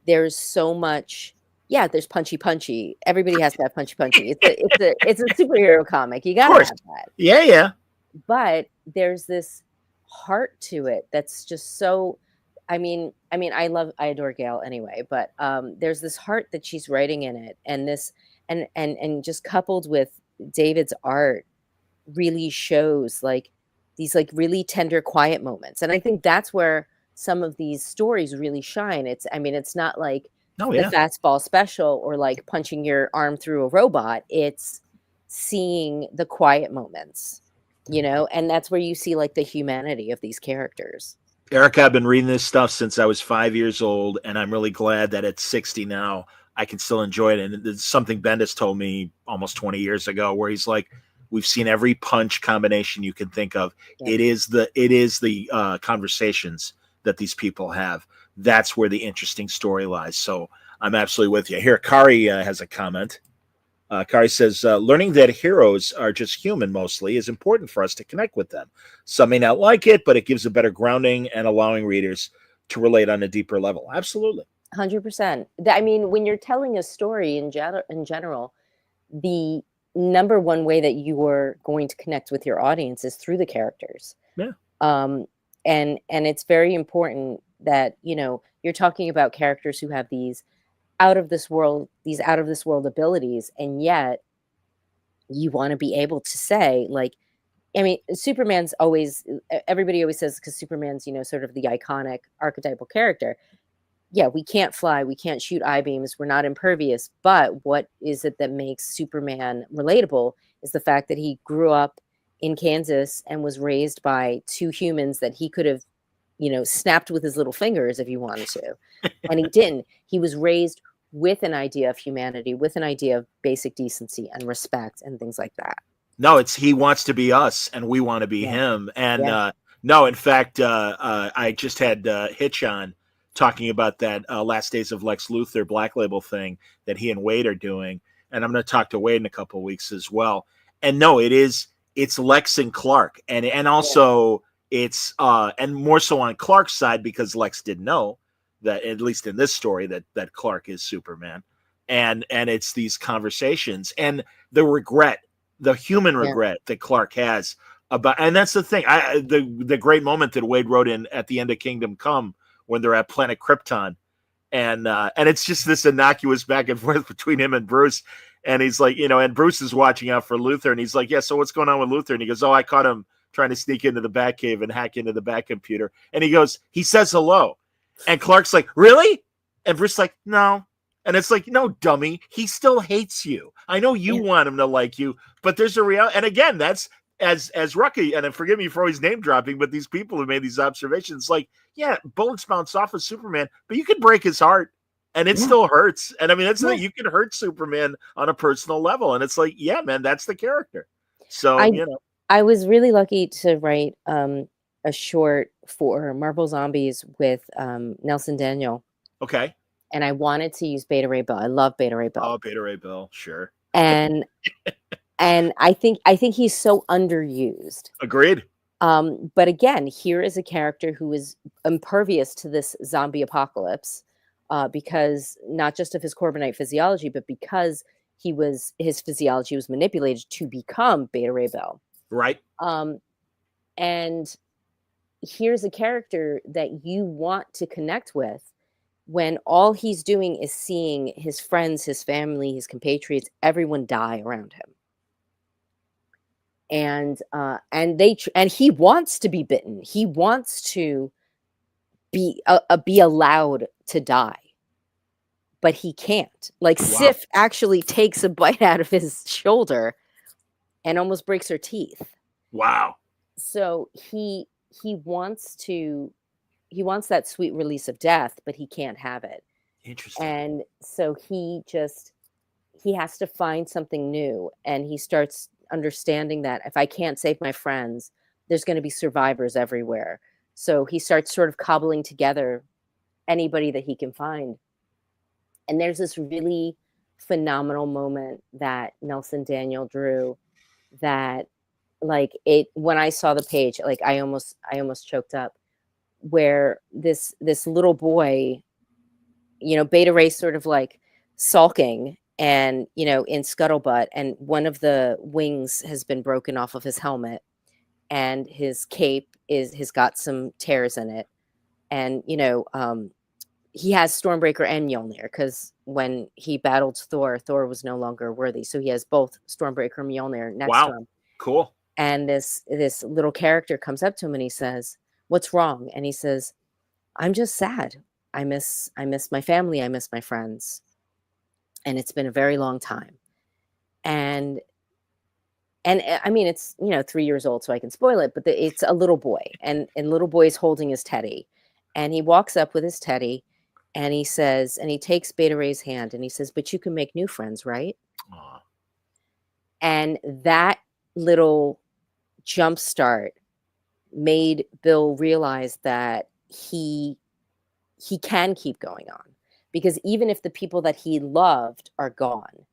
there's so much. Yeah, there's punchy. Everybody has to have punchy. It's a superhero comic. You gotta have that. Yeah. But there's this heart to it that's just so. I mean, I adore Gail anyway, but there's this heart that she's writing in it, and this, and just coupled with David's art, really shows like these like really tender, quiet moments, and I think that's where some of these stories really shine. It's not like the fastball special or like punching your arm through a robot. It's seeing the quiet moments, and that's where you see like the humanity of these characters. Erica, I've been reading this stuff since I was 5 years old, and I'm really glad that at 60 now, I can still enjoy it. And it's something Bendis told me almost 20 years ago, where he's like, we've seen every punch combination you can think of. Yeah. It is the conversations that these people have. That's where the interesting story lies. So I'm absolutely with you. Here, Kari has a comment. Kari says, learning that heroes are just human mostly is important for us to connect with them. Some may not like it, but it gives a better grounding and allowing readers to relate on a deeper level. Absolutely. 100%. I mean, when you're telling a story in general, the number one way that you are going to connect with your audience is through the characters. Yeah. And it's very important that, you know, you're talking about characters who have these out of this world abilities, and yet you want to be able to say, like, I mean, Superman's always, everybody always says, because Superman's, you know, sort of the iconic archetypal character. Yeah, we can't fly, we can't shoot eye beams, we're not impervious. But what is it that makes Superman relatable is the fact that he grew up in Kansas and was raised by two humans that he could have, you know, snapped with his little fingers if he wanted to. And he didn't. He was raised with an idea of humanity, with an idea of basic decency and respect and things like that. No, it's he wants to be us and we want to be him. And no, in fact, I just had Hitch on talking about that Last Days of Lex Luthor Black Label thing that he and Wade are doing. And I'm going to talk to Wade in a couple of weeks as well. And no, it's Lex and Clark. And also it's, and more so on Clark's side, because Lex didn't know that, at least in this story, that Clark is Superman. And it's these conversations and the regret, the human regret that Clark has about, and that's the thing. The great moment that Wade wrote in at the end of Kingdom Come when they're at Planet Krypton, and it's just this innocuous back and forth between him and Bruce, and he's like, you know, and Bruce is watching out for Luthor, and he's like, yeah, so what's going on with Luthor? And he goes, oh, I caught him trying to sneak into the Batcave and hack into the Batcomputer, and he goes, he says hello, and Clark's like, really? And Bruce's like, no. And it's like, no, dummy, he still hates you. I know you want him to like you, but there's a reality. And again, that's as Rucky, and forgive me for always name dropping, but these people have made these observations. Like, yeah, bullets bounce off of Superman, but you can break his heart and it still hurts. And I mean, that's the thing, you can hurt Superman on a personal level. And it's like, yeah, man, that's the character. So, you know. I was really lucky to write a short for Marvel Zombies with Nelson Daniel. Okay. And I wanted to use Beta Ray Bill. I love Beta Ray Bill. Oh, Beta Ray Bill, sure. And I think he's so underused. Agreed. But again, here is a character who is impervious to this zombie apocalypse, because not just of his Corbinite physiology, but because his physiology was manipulated to become Beta Ray Bill. Right. And here's a character that you want to connect with, when all he's doing is seeing his friends, his family, his compatriots, everyone die around him. And he wants to be bitten. He wants to be allowed to die, but he can't. Like, Sif actually takes a bite out of his shoulder and almost breaks her teeth. Wow. So he wants that sweet release of death, but he can't have it. Interesting. And so he has to find something new, and he starts understanding that if I can't save my friends, there's going to be survivors everywhere. So he starts sort of cobbling together anybody that he can find. And there's this really phenomenal moment that Nelson Daniel drew that, like, when I saw the page, like, I almost choked up, where this little boy, you know, Beta Ray sort of like sulking and, you know, in scuttlebutt, and one of the wings has been broken off of his helmet, and his cape has got some tears in it. And, you know, he has Stormbreaker and Mjolnir, because when he battled Thor was no longer worthy. So he has both Stormbreaker and Mjolnir next to him. Cool. And this little character comes up to him and he says, "What's wrong?" And he says, "I'm just sad. I miss my family. I miss my friends. And it's been a very long time." And I mean, it's, you know, 3 years old, so I can spoil it, but it's a little boy, and little boy's holding his teddy, and he walks up with his teddy, And he says, and he takes Beta Ray's hand and he says, but you can make new friends, right? Aw. And that little jump start made Bill realize that he can keep going on, because even if the people that he loved are gone,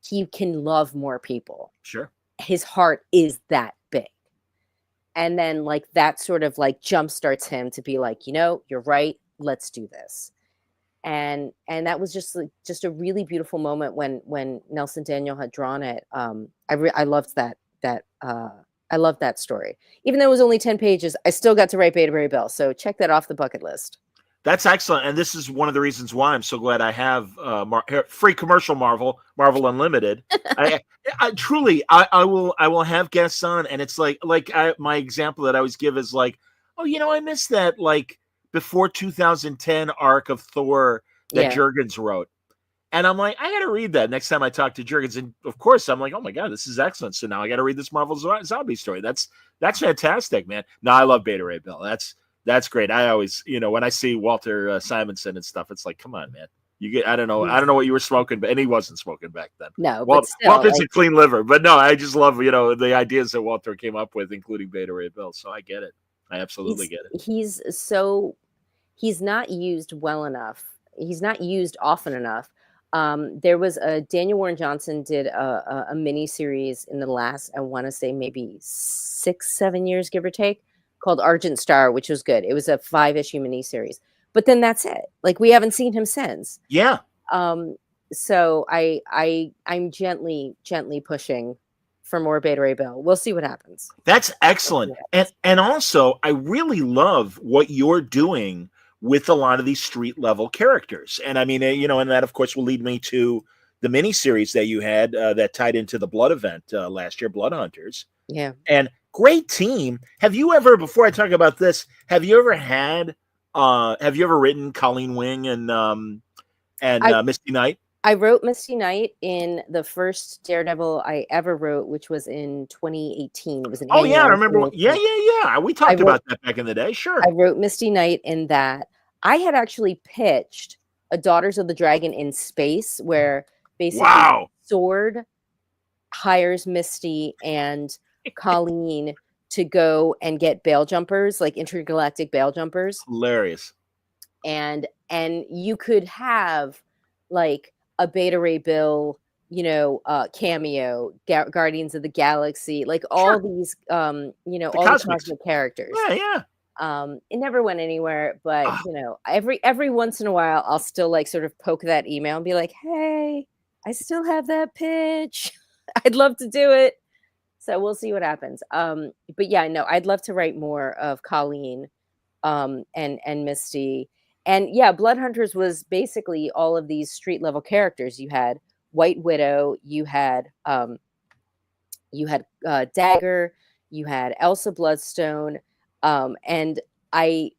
he can love more people. Sure. His heart is that big. And then like that sort of like jump starts him to be like, you're right, let's do this. And that was just a really beautiful moment when Nelson Daniel had drawn it. I loved I loved that story. Even though it was only 10 pages, I still got to write Beta Ray Bill. So check that off the bucket list. That's excellent, and this is one of the reasons why I'm so glad I have free commercial Marvel Unlimited. I truly, I will have guests on, and it's like my example that I always give is like, oh, I missed that like before 2010 arc of Thor that Jurgens wrote, and I'm like, I got to read that next time I talk to Jurgens, and of course I'm like, oh my god, this is excellent. So now I got to read this Marvel zombie story. That's fantastic, man. No, I love Beta Ray Bill. That's great. I always, when I see Walter Simonson and stuff, it's like, come on, man. You get, I don't know what you were smoking, but and he wasn't smoking back then. No, but still, Walter's a clean liver, but no, I just love, the ideas that Walter came up with, including Beta Ray Bill. So I get it. I absolutely get it. He's not used well enough. He's not used often enough. There was Daniel Warren Johnson did a mini series in the last, I want to say maybe 6-7 years, give or take, called Argent Star, which was good. It was a 5-issue miniseries, but then that's it. Like we haven't seen him since. Yeah. So I'm gently pushing for more Beta Ray Bill. We'll see what happens. That's excellent. And also I really love what you're doing with a lot of these street level characters. And I mean, and that of course will lead me to the miniseries that you had that tied into the Blood event last year, Blood Hunters. Yeah. And great team. Have you ever, before I talk about this, have you ever written Colleen Wing and Misty Knight? I wrote Misty Knight in the first Daredevil I ever wrote, which was in 2018. It was an I remember. Yeah. We talked about that back in the day. Sure. I wrote Misty Knight in that. I had actually pitched a Daughters of the Dragon in space, where basically Sword hires Misty and Colleen to go and get bail jumpers, like intergalactic bail jumpers. Hilarious. And you could have like a Beta Ray Bill, cameo, Guardians of the Galaxy, like all these, all the cosmic characters. Yeah. It never went anywhere, but every once in a while, I'll still like sort of poke that email and be like, hey, I still have that pitch. I'd love to do it. So we'll see what happens. But yeah, no, I'd love to write more of Colleen, and Misty. And yeah, Blood Hunters was basically all of these street level characters. You had White Widow, you had Dagger, you had Elsa Bloodstone, and I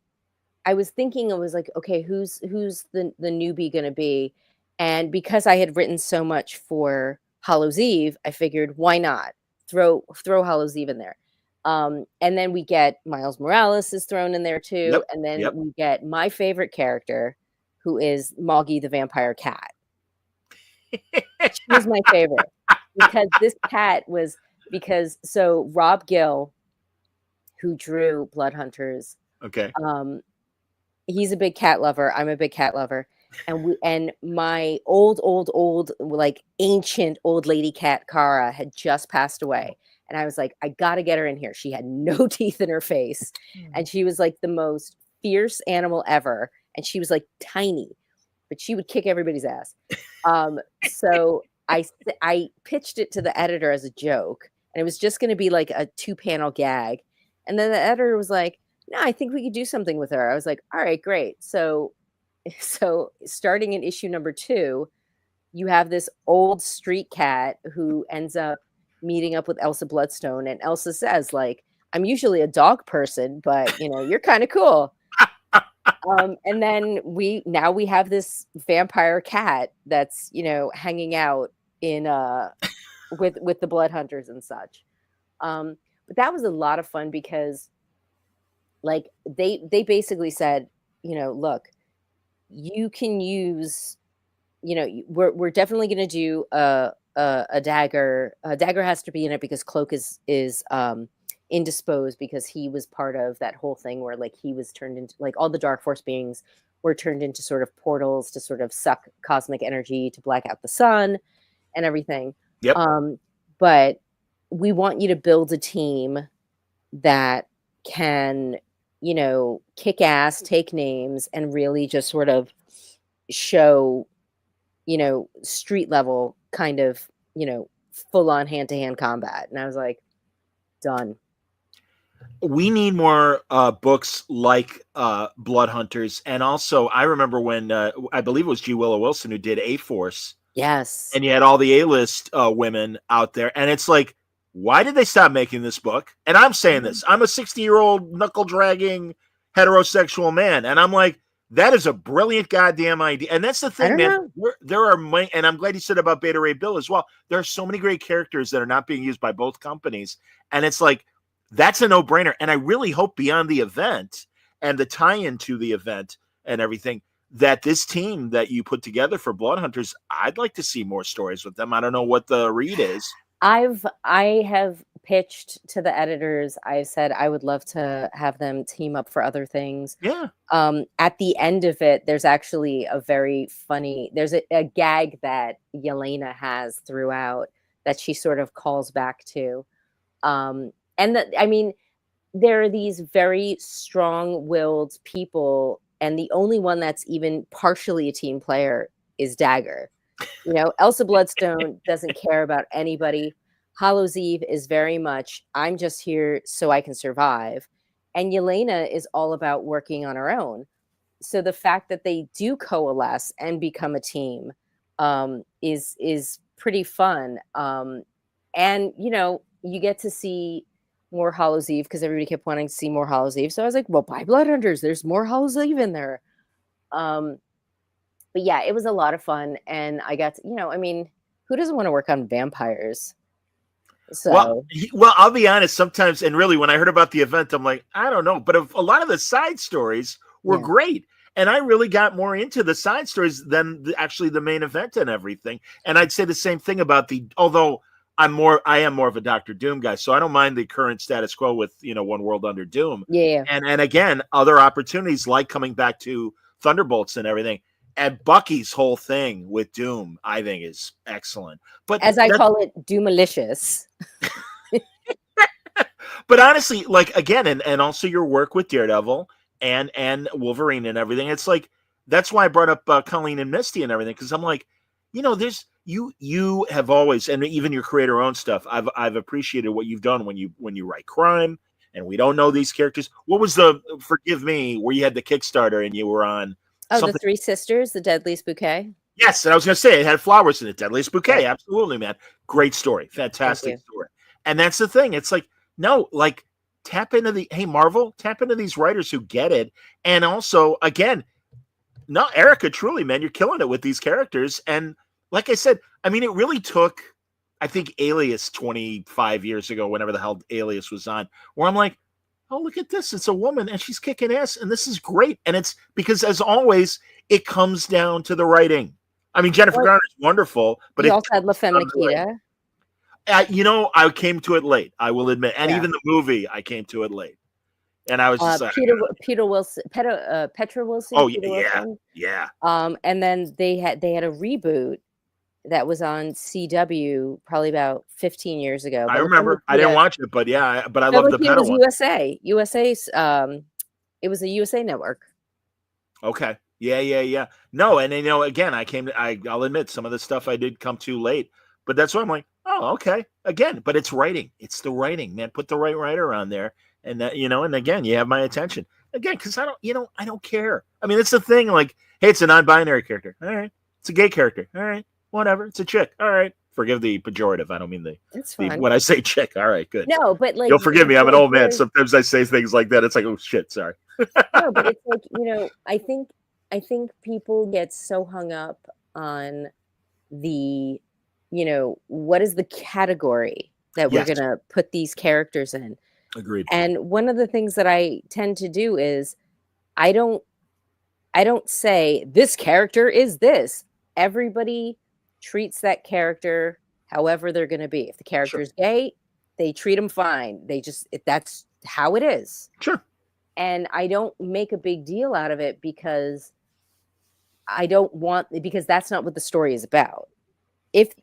was thinking, I was like, okay, who's the newbie gonna be? And because I had written so much for Hallows Eve, I figured, why not throw Hallows Eve in there? And then we get Miles Morales is thrown in there too. Yep, And then we get my favorite character, who is Moggy the vampire cat. She was my favorite because this cat was, so Rob Gill, who drew Blood Hunters, okay, he's a big cat lover. I'm a big cat lover. And my old, like ancient old lady cat, Kara, had just passed away. And I was like, I got to get her in here. She had no teeth in her face. And she was like the most fierce animal ever. And she was like tiny, but she would kick everybody's ass. So I pitched it to the editor as a joke. And it was just going to be like a 2-panel gag. And then the editor was like, no, I think we could do something with her. I was like, all right, great. So starting in issue number 2, you have this old street cat who ends up meeting up with Elsa Bloodstone, and Elsa says, like, I'm usually a dog person, but you're kind of cool. And then we have this vampire cat that's hanging out in with the Blood Hunters and such. But that was a lot of fun because like they basically said, look, you can use, we're definitely going to do a dagger. A dagger has to be in it because Cloak is indisposed, because he was part of that whole thing where like he was turned into, like, all the Dark Force beings were turned into sort of portals to sort of suck cosmic energy to black out the sun and everything. Yep. But we want you to build a team that can, kick ass, take names, and really just sort of show, street level kind of, full on hand to hand combat. And I was like, done. We need more books like Blood Hunters. And also, I remember when I believe it was G. Willow Wilson who did A-Force. Yes. And you had all the A-list women out there. And it's like, why did they stop making this book? And I'm saying this. I'm a 60-year-old knuckle-dragging heterosexual man. And I'm like, that is a brilliant goddamn idea. And that's the thing, man. There are, and I'm glad you said about Beta Ray Bill as well. There are so many great characters that are not being used by both companies. And it's like, that's a no-brainer. And I really hope beyond the event and the tie-in to the event and everything, that this team that you put together for Blood Hunters, I'd like to see more stories with them. I don't know what the read is. I have pitched to the editors. I said I would love to have them team up for other things. Yeah. At the end of it, there's actually a very funny, there's a gag that Yelena has throughout that she sort of calls back to. And there are these very strong-willed people, and the only one that's even partially a team player is Dagger. Elsa Bloodstone doesn't care about anybody. Hallows Eve is very much, I'm just here so I can survive. And Yelena is all about working on her own. So the fact that they do coalesce and become a team is pretty fun. And, you get to see more Hallows Eve because everybody kept wanting to see more Hallows Eve. So I was like, well, buy Blood Hunters. There's more Hallows Eve in there. But yeah, it was a lot of fun. And I got to, who doesn't want to work on vampires? So, well, I'll be honest, sometimes, and really when I heard about the event, I'm like, I don't know. But a lot of the side stories were great. And I really got more into the side stories than actually the main event and everything. And I'd say the same thing about although I am more of a Dr. Doom guy, so I don't mind the current status quo with, One World Under Doom. Yeah. And again, other opportunities like coming back to Thunderbolts and everything. And Bucky's whole thing with Doom, I think, is excellent. But as I call it, Doomalicious. But honestly, like, again, and also your work with Daredevil and Wolverine and everything, it's like, that's why I brought up Colleen and Misty and everything, because I'm like, there's you have always, and even your creator-owned stuff, I've appreciated what you've done when you write crime and we don't know these characters. What was forgive me, where you had the Kickstarter and you were on? Oh, the Three Sisters, The Deadliest Bouquet. Yes, and I was going to say it had flowers in it. Deadliest Bouquet, absolutely, man. Great story, fantastic story. And that's the thing. It's like, no, like, Marvel, tap into these writers who get it. And also, again, no, Erica, truly, man, you're killing it with these characters. And like I said, it really took, I think, Alias 25 years ago, whenever the hell Alias was on, where I'm like, oh, look at this. It's a woman and she's kicking ass. And this is great. And it's because, as always, it comes down to the writing. Jennifer Garner is wonderful. But you also had La Femme Nikita. I came to it late, I will admit. And even the movie, I came to it late. And I was just like, Petra Wilson. Oh, Peter Wilson. Yeah. And then they had a reboot that was on CW probably about 15 years ago. I remember. I didn't watch it, but I love the better one. USA's. It was a USA network. Okay. Yeah. No, and again, I'll admit some of the stuff I did come to late, but that's why I'm like, oh, okay. Again, but it's writing. It's the writing, man. Put the right writer on there, and that, and again, you have my attention. Again, because I don't care. It's the thing. Like, hey, it's a non-binary character. All right. It's a gay character. All right. Whatever. It's a chick. All right. Forgive the pejorative. I don't mean when I say chick. All right, good. No, but like, you'll forgive me. I'm an old man. Sometimes I say things like that. It's like, oh shit, sorry. No, but it's like, I think people get so hung up on the, what is the category that we're going to put these characters in. Agreed. And one of the things that I tend to do is I I don't say this character is this. Everybody treats that character however they're going to be. If the Sure. character's gay, they treat them fine. That's how it is. Sure. And I don't make a big deal out of it because because that's not what the story is about. If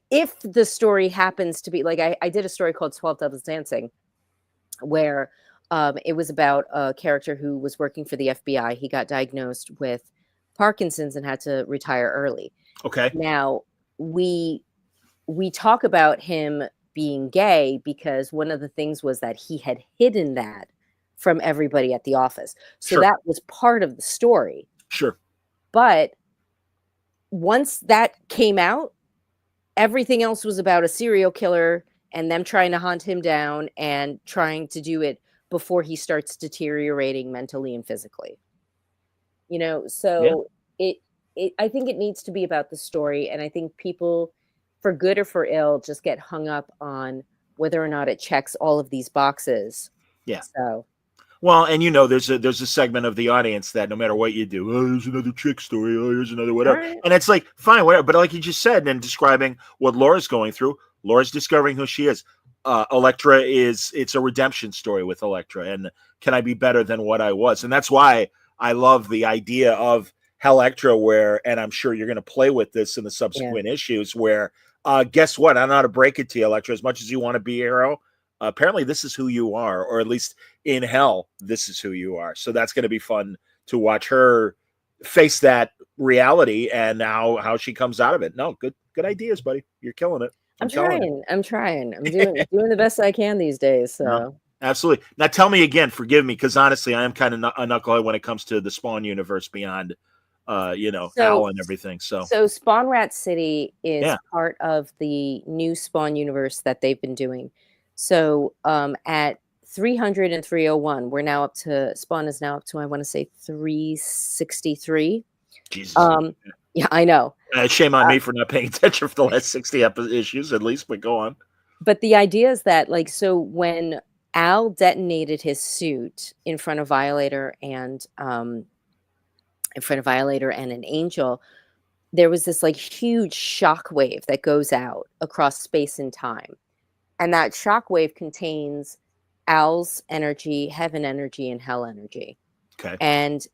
the story happens to be like, I did a story called 12 Devils Dancing, where it was about a character who was working for the FBI. He got diagnosed with Parkinson's and had to retire early. Okay. Now, we talk about him being gay because one of the things was that he had hidden that from everybody at the office. So Sure. that was part of the story. Sure. But once that came out, everything else was about a serial killer and them trying to hunt him down and trying to do it before he starts deteriorating mentally and physically. So I think it needs to be about the story, and I think people, for good or for ill, just get hung up on whether or not it checks all of these boxes. Yeah. So well, and there's a segment of the audience that no matter what you do, oh, there's another chick story, oh, here's another whatever, right. And it's like fine, whatever. But like you just said, and describing what Laura's going through, Laura's discovering who she is. Elektra it's a redemption story with Elektra, and can I be better than what I was? And that's why I love the idea of Elektra, where, and I'm sure you're going to play with this in the subsequent issues, where guess what? I don't know how to break it to you, Elektra. As much as you want to be a hero, apparently this is who you are, or at least in hell, this is who you are. So that's going to be fun to watch her face that reality and how she comes out of it. No, good ideas, buddy. You're killing it. I'm trying. I'm doing the best I can these days. So no, absolutely. Now tell me again, forgive me, because honestly, I am kind of a knucklehead when it comes to the Spawn universe beyond Al and everything. So Spawn Rat City is part of the new Spawn universe that they've been doing. So at 300 and 301, we're now up to, Spawn is now up to, I want to say 363. Jesus. Yeah, I know. Shame on me for not paying attention for the last 60 issues at least, but go on. But the idea is that, like, so when Al detonated his suit in front of Violator and an Angel, there was this like huge shock wave that goes out across space and time. And that shock wave contains Al's energy, heaven energy, and hell energy. Okay. And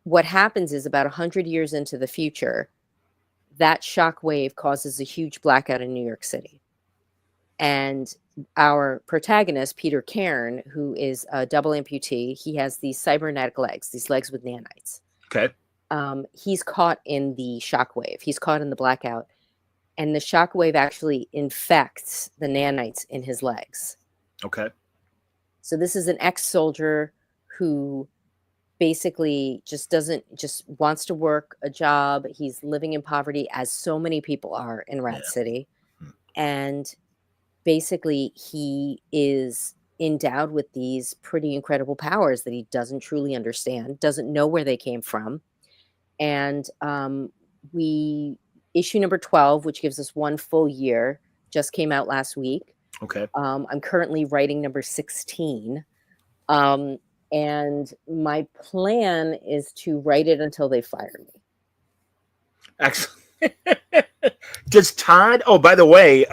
what happens is about 100 years into the future, that shock wave causes a huge blackout in New York City. And our protagonist, Peter Cairn, who is a double amputee, he has these cybernetic legs, these legs with nanites. Okay. He's caught in the shock wave. He's caught in the blackout. And the shock wave actually infects the nanites in his legs. Okay. So this is an ex-soldier who basically just wants to work a job. He's living in poverty, as so many people are in Rat City. And basically he is endowed with these pretty incredible powers that he doesn't truly understand, doesn't know where they came from. And issue number 12, which gives us one full year, just came out last week. Okay. I'm currently writing number 16. And my plan is to write it until they fire me. Excellent. Does Todd, oh, by the way,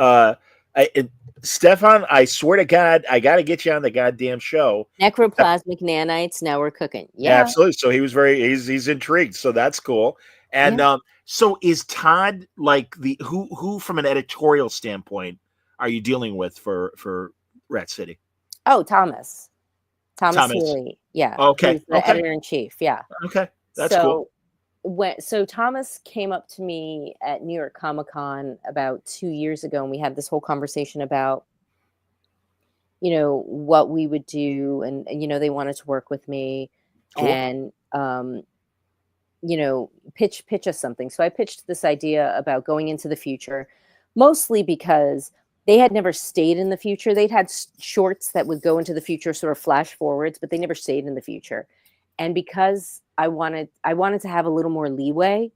Stefan, I swear to God, I got to get you on the goddamn show. Necroplasmic nanites, now we're cooking. Yeah, absolutely. So he was he's intrigued. So that's cool. And so is Todd like who from an editorial standpoint are you dealing with for Rat City? Oh, Thomas Healy. Yeah. Okay. He's the editor-in-chief. Yeah. Okay. That's cool. So Thomas came up to me at New York Comic-Con about 2 years ago, and we had this whole conversation about, what we would do, and they wanted to work with me, cool. And pitch us something. So I pitched this idea about going into the future, mostly because they had never stayed in the future. They'd had shorts that would go into the future, sort of flash forwards, but they never stayed in the future. And because I wanted to have a little more leeway,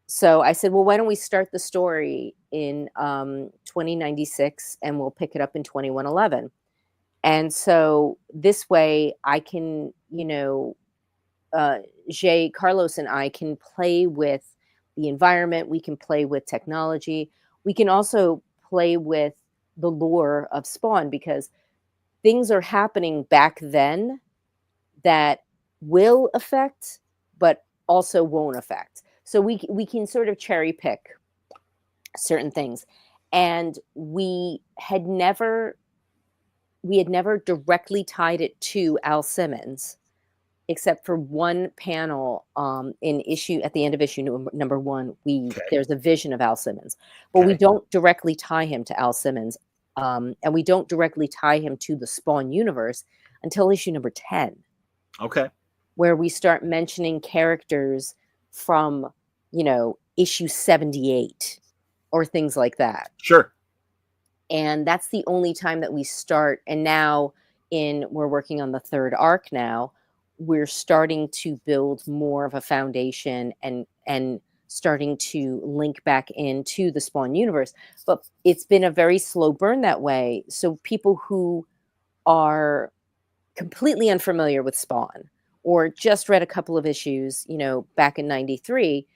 so I said, well, why don't we start the story in 2096 and we'll pick it up in 2111. And so this way I can, Jay, Carlos, and I can play with the environment. We can play with technology. We can also play with the lore of Spawn, because things are happening back then that will affect, but also won't affect. So we can sort of cherry pick certain things, and we had never directly tied it to Al Simmons, except for one panel in issue at the end of issue number one. Okay. There's a vision of Al Simmons, but we Okay. don't directly tie him to Al Simmons, and we don't directly tie him to the Spawn universe until issue number 10, Okay. where we start mentioning characters from, issue 78 or things like that. Sure. And that's the only time that we start. And now we're working on the third arc now. We're starting to build more of a foundation and starting to link back into the Spawn universe. But it's been a very slow burn that way. So people who are completely unfamiliar with Spawn or just read a couple of issues, back in 93,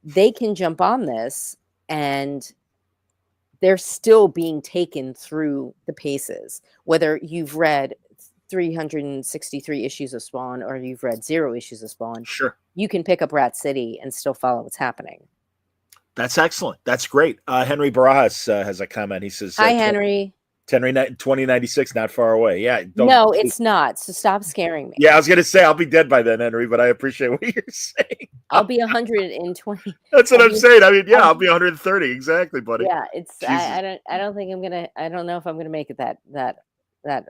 they can jump on this, and they're still being taken through the paces, whether you've read 363 issues of Spawn or you've read 0 issues of Spawn. Sure. You can pick up Rat City and still follow what's happening. That's excellent. That's great. Henry Barajas has a comment. He says, Hi, Henry. 2096, not far away. Yeah. No, it's not. So stop scaring me. Yeah, I was going to say, I'll be dead by then, Henry, but I appreciate what you're saying. I'll be 120. That's what I'm saying. I mean, yeah, I'll be 130. Exactly, buddy. Yeah, it's, I don't think I'm going to, I don't know if I'm going to make it that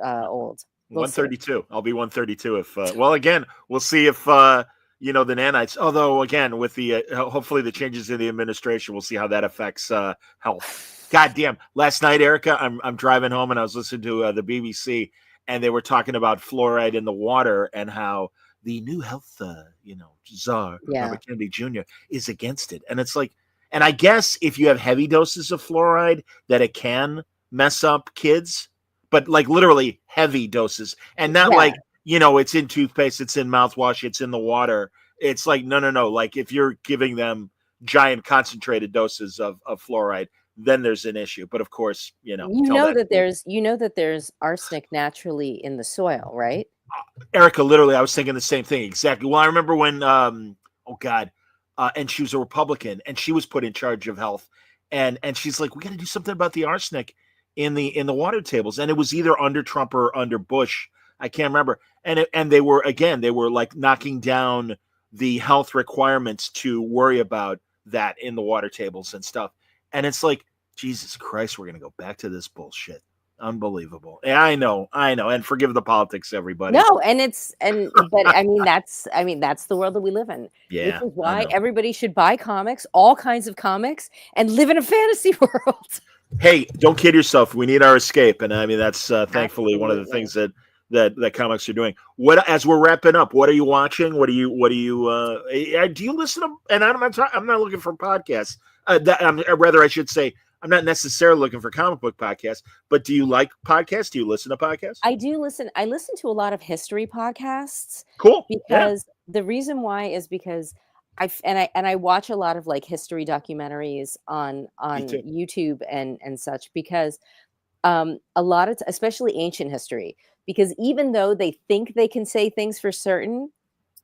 old. We'll 132. See. I'll be 132 if, well, again, we'll see if, the nanites, although again, with the, hopefully the changes in the administration, we'll see how that affects health. God damn. Last night, Erica, I'm driving home and I was listening to the BBC, and they were talking about fluoride in the water and how the new health, czar, Robert Kennedy Jr. is against it. And it's like, and I guess if you have heavy doses of fluoride, that it can mess up kids, but like literally heavy doses, and not like, it's in toothpaste, it's in mouthwash, it's in the water. It's like, no. Like if you're giving them giant concentrated doses of fluoride, then there's an issue. But of course, that there's arsenic naturally in the soil, right? Erica, literally, I was thinking the same thing. Exactly. Well, I remember when, and she was a Republican, and she was put in charge of health, and she's like, we got to do something about the arsenic in the water tables. And it was either under Trump or under Bush. I can't remember. And they were like knocking down the health requirements to worry about that in the water tables and stuff. And it's like, Jesus Christ, we're going to go back to this bullshit. Unbelievable. Yeah, I know. And forgive the politics, everybody. No, but that's the world that we live in. Yeah. Which is why everybody should buy comics, all kinds of comics, and live in a fantasy world. Hey, don't kid yourself. We need our escape. And I mean, that's thankfully one of the things that comics are doing. What, as we're wrapping up, what are you watching? What do you do you listen to, and I'm not looking for podcasts. I should say, I'm not necessarily looking for comic book podcasts, but do you like podcasts? Do you listen to podcasts? I do listen. I listen to a lot of history podcasts. Cool. Because the reason why is because I watch a lot of like history documentaries on YouTube and such, because a lot of, especially ancient history, because even though they think they can say things for certain,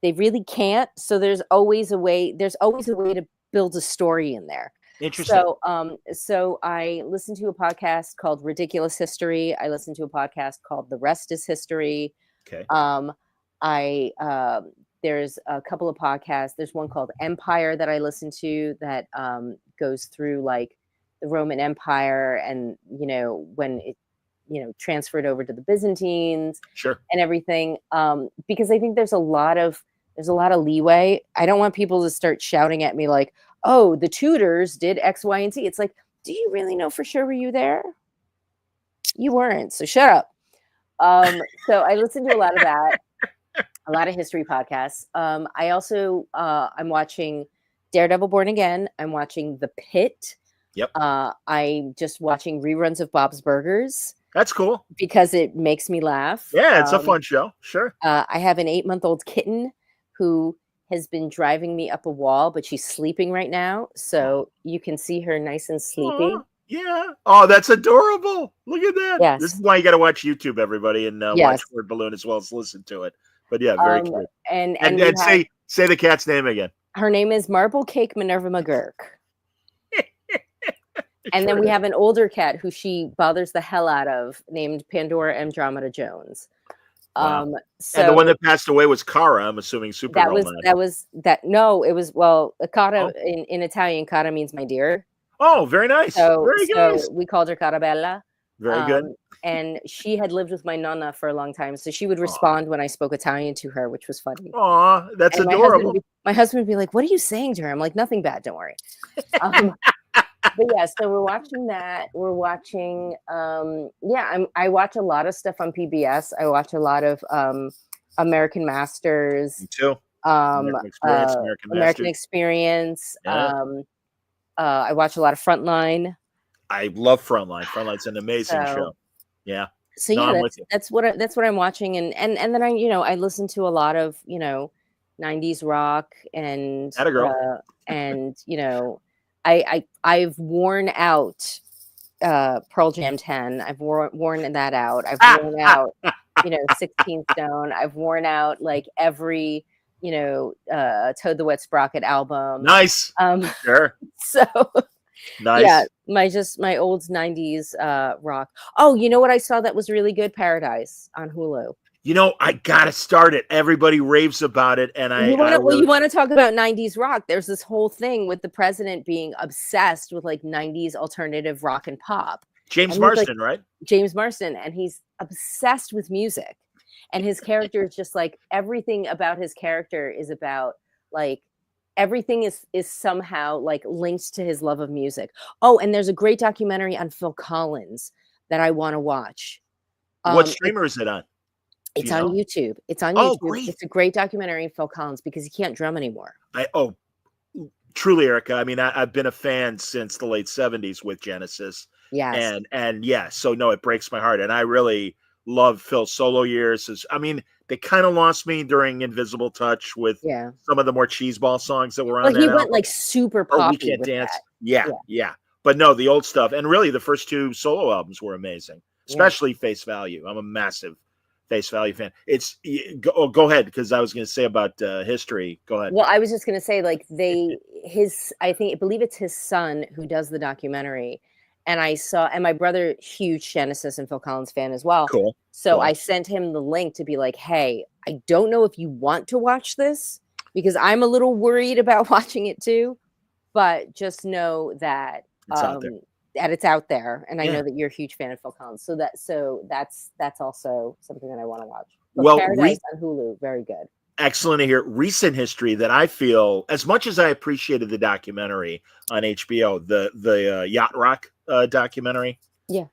they really can't. So there's always a way to build a story in there. Interesting. So I listen to a podcast called Ridiculous History. I listen to a podcast called The Rest is History. Okay. There's a couple of podcasts. There's one called Empire that I listen to that goes through like the Roman Empire and, when it, transferred over to the Byzantines. Sure. And everything. Because I think there's a lot of leeway. I don't want people to start shouting at me like, oh, the Tudors did X, Y, and Z. It's like, do you really know for sure? Were you there? You weren't. So shut up. So I listen to a lot of that, a lot of history podcasts. I also, I'm watching Daredevil Born Again. I'm watching The Pit. Yep. I'm just watching reruns of Bob's Burgers. That's cool. Because it makes me laugh. Yeah, it's a fun show. Sure. I have an 8-month-old kitten who has been driving me up a wall, but she's sleeping right now. So you can see her nice and sleepy. Aw, yeah. Oh, that's adorable. Look at that. This is Yes. why you got to watch YouTube, everybody, and watch Yes. Word Balloon as well as listen to it. But yeah, very cute. And And we have, say the cat's name again. her name is Marble Cake Minerva McGurk. And then Sure we is. have an older cat who she bothers the hell out of, named Pandora Andromeda Jones. Wow. So And the one that passed away was Cara, I'm assuming that was Supergirl. no, it was, well, cara Oh. in Italian, cara means my dear. Oh, very nice. So Very nice. we called her Carabella. Very good. And she had lived with my nonna for a long time, so she would Aw. respond when I spoke Italian to her, which was funny. Aw, that's And adorable. my husband would be like, "What are you saying to her?" I'm like, "Nothing bad, don't worry." But yeah, so we're watching that. We're watching, I watch a lot of stuff on PBS. I watch a lot of American Masters, Me too. American Experience, American American Masters. Experience. Yeah. I watch a lot of Frontline. I love Frontline. Frontline's an amazing So- show. Yeah. So No, yeah, I'm with you. that's what I'm watching, and then I listen to a lot of 90s rock and Atta girl. I've worn out Pearl Jam 10. I've worn that out. I've worn out 16 Stone. I've worn out like every Toad the Wet Sprocket album. Nice. Sure. So Nice. yeah, my old 90s rock. Oh, you know what I saw that was really good? Paradise on Hulu. I gotta start it. Everybody raves about it, and You want to talk about 90s rock? There's this whole thing with the president being obsessed with like 90s alternative rock and pop. James And he's, Marsden, right? James Marsden, and he's obsessed with music. And his character is just like, everything about his character is about like, everything is somehow like linked to his love of music. Oh, and there's a great documentary on Phil Collins that I want to watch. What streamer is it on? It's on YouTube. It's on Oh, YouTube. great. It's a great documentary of Phil Collins because he can't drum anymore. Truly, Erica. I mean, I've been a fan since the late 70s with Genesis. Yes. And yeah, so no, it breaks my heart. And I really love Phil's solo years. They kind of lost me during Invisible Touch with some of the more cheeseball songs that were on But he that went album. like super Or poppy We Can't with Dance. that. Yeah. But no, the old stuff. And really, the first two solo albums were amazing, especially Face Value. I'm a massive Face Value fan. Go ahead, because I was going to say about history. Go ahead. Well, I was just going to say, like, I believe it's his son who does the documentary. And my brother, huge Genesis and Phil Collins fan as well. Cool. So Cool. I sent him the link to be like, hey, I don't know if you want to watch this because I'm a little worried about watching it too, but just know that It's out there. that it's out there. And I know that you're a huge fan of Phil Collins. So that's also something that I want to watch. But Paradise on Hulu, very good. Excellent to hear. Recent history that I feel, as much as I appreciated the documentary on HBO, the Yacht Rock documentary. Yeah.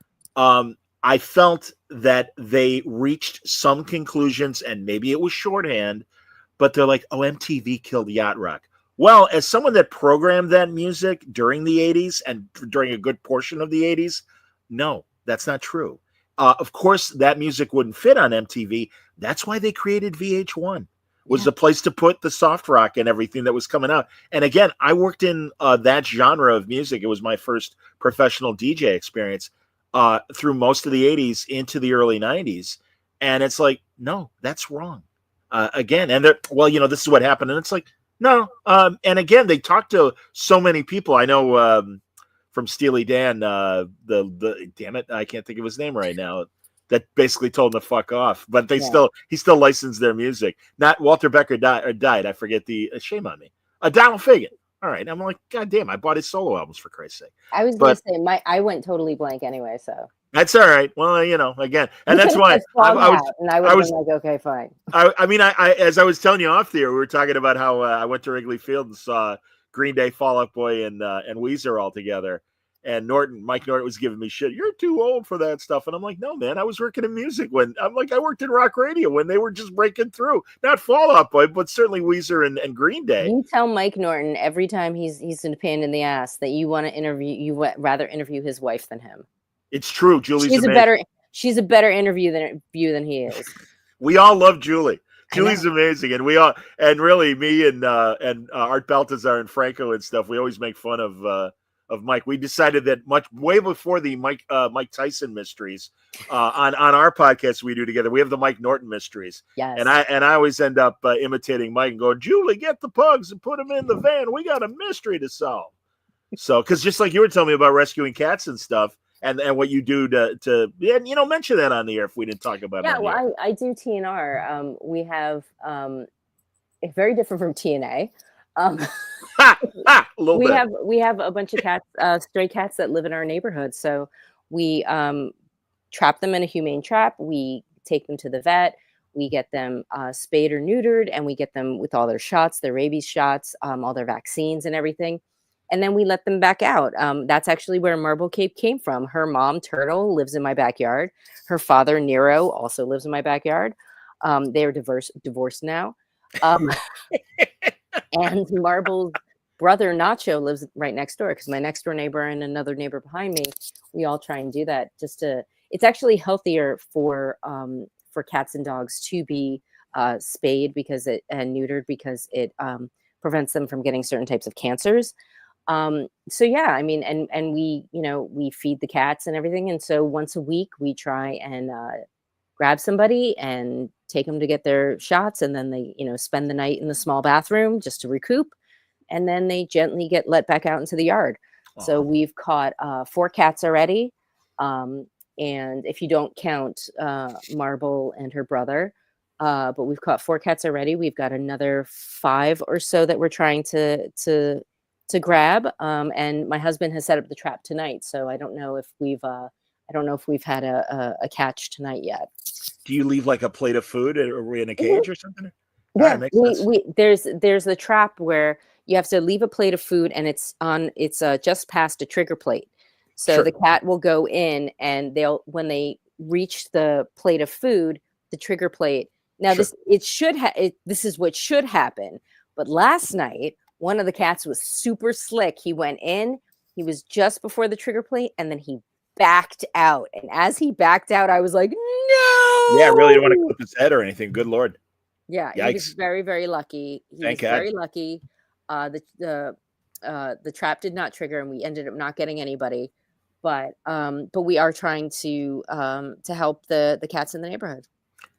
I felt that they reached some conclusions, and maybe it was shorthand, but they're like, oh, MTV killed Yacht Rock. Well, as someone that programmed that music during the 80s and during a good portion of the 80s, no, that's not true. Of course, that music wouldn't fit on MTV. That's why they created VH1. Was the place to put the soft rock and everything that was coming out. And again, I worked in that genre of music. It was my first professional DJ experience through most of the 80s into the early 90s. And it's like, no, that's wrong. Again, and this is what happened. And it's like, no. And again, they talked to so many people. I know from Steely Dan, damn it, I can't think of his name right now. That basically told him to fuck off, but he still licensed their music. Not Walter Becker died. I forget shame on me. Donald Fagen. All right, I'm like, God damn, I bought his solo albums for Christ's sake. I was going to say I went totally blank anyway, so that's all right. Well, again, and that's why I was like, okay, fine. I mean, as I was telling you off the air, we were talking about how I went to Wrigley Field and saw Green Day, Fall Out Boy, and Weezer all together. And Mike Norton was giving me shit. You're too old for that stuff. And I'm like, no, man, I was working in music I worked in rock radio when they were just breaking through. Not Fall Out Boy, but certainly Weezer and Green Day. You tell Mike Norton every time he's a pain in the ass that you want to interview. You would rather interview his wife than him. It's true. She's a better interview than he is. We all love Julie. I know. Julie's amazing, and we all, and really me and Art Baltazar and Franco and stuff. We always make fun of Mike. We decided that way before the Mike Tyson mysteries on our podcast we do together. We have the Mike Norton mysteries, Yes. and I always end up imitating Mike and going, Julie, get the pugs and put them in the van. We got a mystery to solve. So, because just like you were telling me about rescuing cats and stuff. And what you do to mention that on the air if we didn't talk about it. Yeah, on the air. well, I do TNR. We have it's very different from TNA. A little bit. We have a bunch of cats, stray cats that live in our neighborhood. So we trap them in a humane trap. We take them to the vet. We get them spayed or neutered, and we get them with all their shots, their rabies shots, all their vaccines and everything. And then we let them back out. That's actually where Marble Cape came from. Her mom, Turtle, lives in my backyard. Her father, Nero, also lives in my backyard. They are divorced now. And Marble's brother, Nacho, lives right next door, because my next door neighbor and another neighbor behind me, we all try and do that it's actually healthier for cats and dogs to be spayed and neutered, because it prevents them from getting certain types of cancers. So yeah, I mean, and we feed the cats and everything. And so once a week we try and grab somebody and take them to get their shots. And then they, spend the night in the small bathroom just to recoup. And then they gently get let back out into the yard. Aww. So we've caught 4 cats already. And if you don't count Marble and her brother, but we've caught 4 cats already. We've got another 5 or so that we're trying to grab. And my husband has set up the trap tonight, so I don't know if we've had a catch tonight yet. Do you leave like a plate of food, or are we in a cage or something? Yeah, there's the trap where you have to leave a plate of food, and it's just past a trigger plate. So Sure. The cat will go in, and when they reach the plate of food, the trigger plate. Now Sure. this is what should happen. But last night, one of the cats was super slick. He went in, he was just before the trigger plate, and then he backed out. And as he backed out, I was like, no. Yeah, really don't want to clip his head or anything. Good Lord. Yeah, Yikes. he was very, very lucky. Thank God. Very lucky. The trap did not trigger, and we ended up not getting anybody. But we are trying to help the cats in the neighborhood.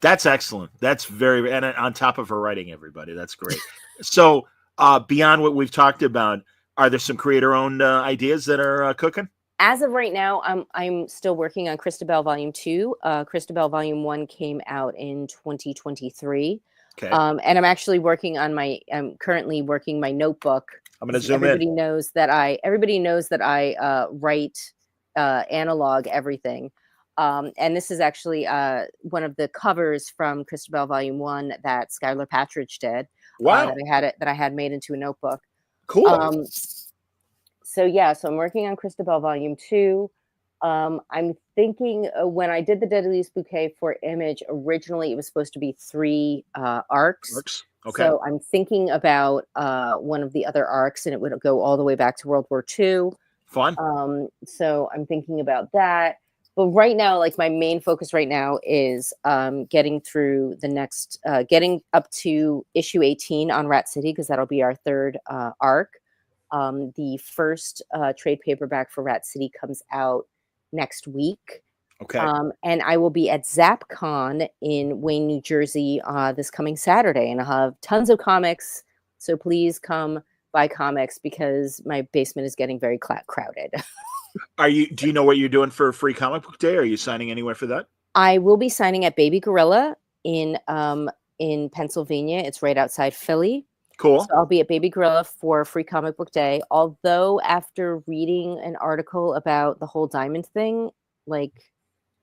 That's excellent. That's very, and on top of her writing, everybody. That's great. So beyond what we've talked about, are there some creator-owned ideas that are cooking? As of right now, I'm still working on Christabel Volume 2. Christabel Volume 1 came out in 2023. Okay. And I'm currently working my notebook. I'm going to zoom everybody in. Knows that I write analog everything. And this is actually one of the covers from Christabel Volume 1 that Skylar Patridge did. Wow. That I had made into a notebook. Cool. So I'm working on Christabel Volume 2. I'm thinking when I did the Deadliest Bouquet for Image, originally it was supposed to be 3 arcs. Okay. So I'm thinking about one of the other arcs, and it would go all the way back to World War II. Fun. So I'm thinking about that. But right now, like my main focus right now is getting through the next, getting up to issue 18 on Rat City, because that'll be our 3rd arc. The first trade paperback for Rat City comes out next week. Okay. And I will be at ZapCon in Wayne, New Jersey this coming Saturday, and I'll have tons of comics. So please come buy comics, because my basement is getting very crowded. Do you know what you're doing for Free Comic Book Day? Are you signing anywhere for that? I will be signing at Baby Gorilla in Pennsylvania. It's right outside Philly. Cool. So I'll be at Baby Gorilla for Free Comic Book Day. Although after reading an article about the whole diamond thing, like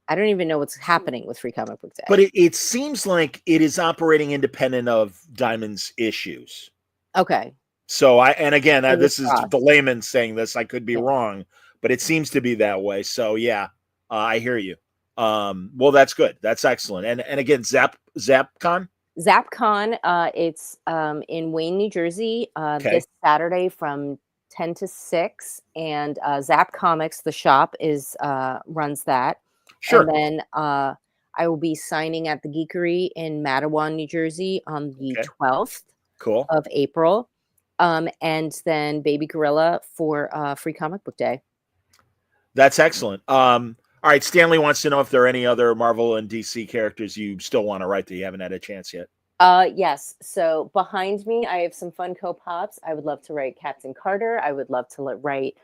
I don't even know what's happening with Free Comic Book Day. But it seems like it is operating independent of Diamond's issues. Okay. So this is the layman saying this. I could be wrong, but it seems to be that way. So yeah, I hear you. Well, that's good. That's excellent. And again, ZapCon. ZapCon, it's in Wayne, New Jersey, this Saturday from 10 to 6, and Zap Comics, the shop, runs that. Sure. And then I will be signing at the Geekery in Matawan, New Jersey on the Okay. 12th Cool. of April. And then Baby Gorilla for Free Comic Book Day. That's excellent. All right, Stanley wants to know if there are any other Marvel and DC characters you still want to write that you haven't had a chance yet. Yes. So behind me, I have some Funko Pops. I would love to write Captain Carter. I would love to write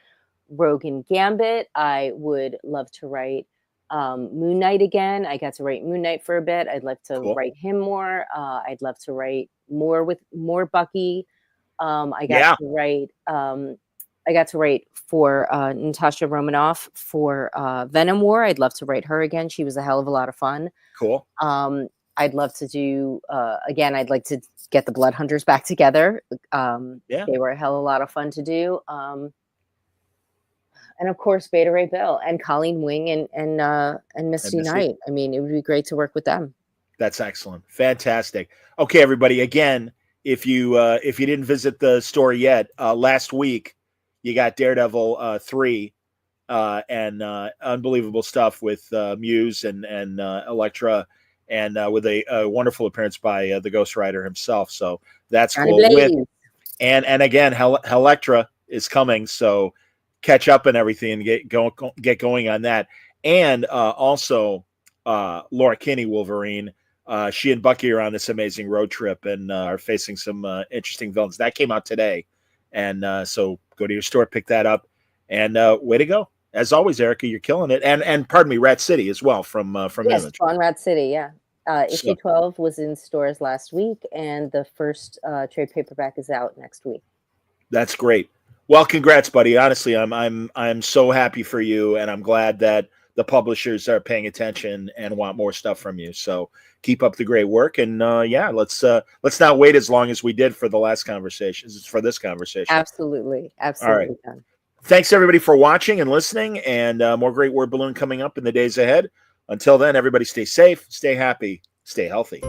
Rogue and Gambit. I would love to write Moon Knight again. I got to write Moon Knight for a bit. I'd like to Cool. write him more. I'd love to write more with more Bucky. I got Yeah. to write. I got to write for Natasha Romanoff for Venom War. I'd love to write her again. She was a hell of a lot of fun. Cool. I'd love to do again. I'd like to get the Blood Hunters back together. Yeah. They were a hell of a lot of fun to do. And of course, Beta Ray Bill and Colleen Wing and Misty Knight. I mean, it would be great to work with them. That's excellent. Fantastic. Okay, everybody. Again, if you didn't visit the store yet, last week you got Daredevil 3 and unbelievable stuff with Muse and Elektra, and with a wonderful appearance by the Ghost Rider himself. So that's Johnny cool. Blaze. And again, Elektra is coming, so catch up and everything and get going on that. And also Laura Kinney, Wolverine. She and Bucky are on this amazing road trip and are facing some interesting villains. That came out today. And so go to your store, pick that up, and way to go. As always, Erica, you're killing it. And pardon me, Rat City as well from Yes, Image. on Rat City, yeah. Issue 12 was in stores last week, and the first trade paperback is out next week. That's great. Well, congrats, buddy. Honestly, I'm so happy for you, and I'm glad that the publishers are paying attention and want more stuff from you. So keep up the great work, and let's not wait as long as we did for the last conversations. For this conversation, absolutely. All right. Done. Thanks everybody for watching and listening, and more Great Word Balloon coming up in the days ahead. Until then, everybody stay safe, stay happy, stay healthy.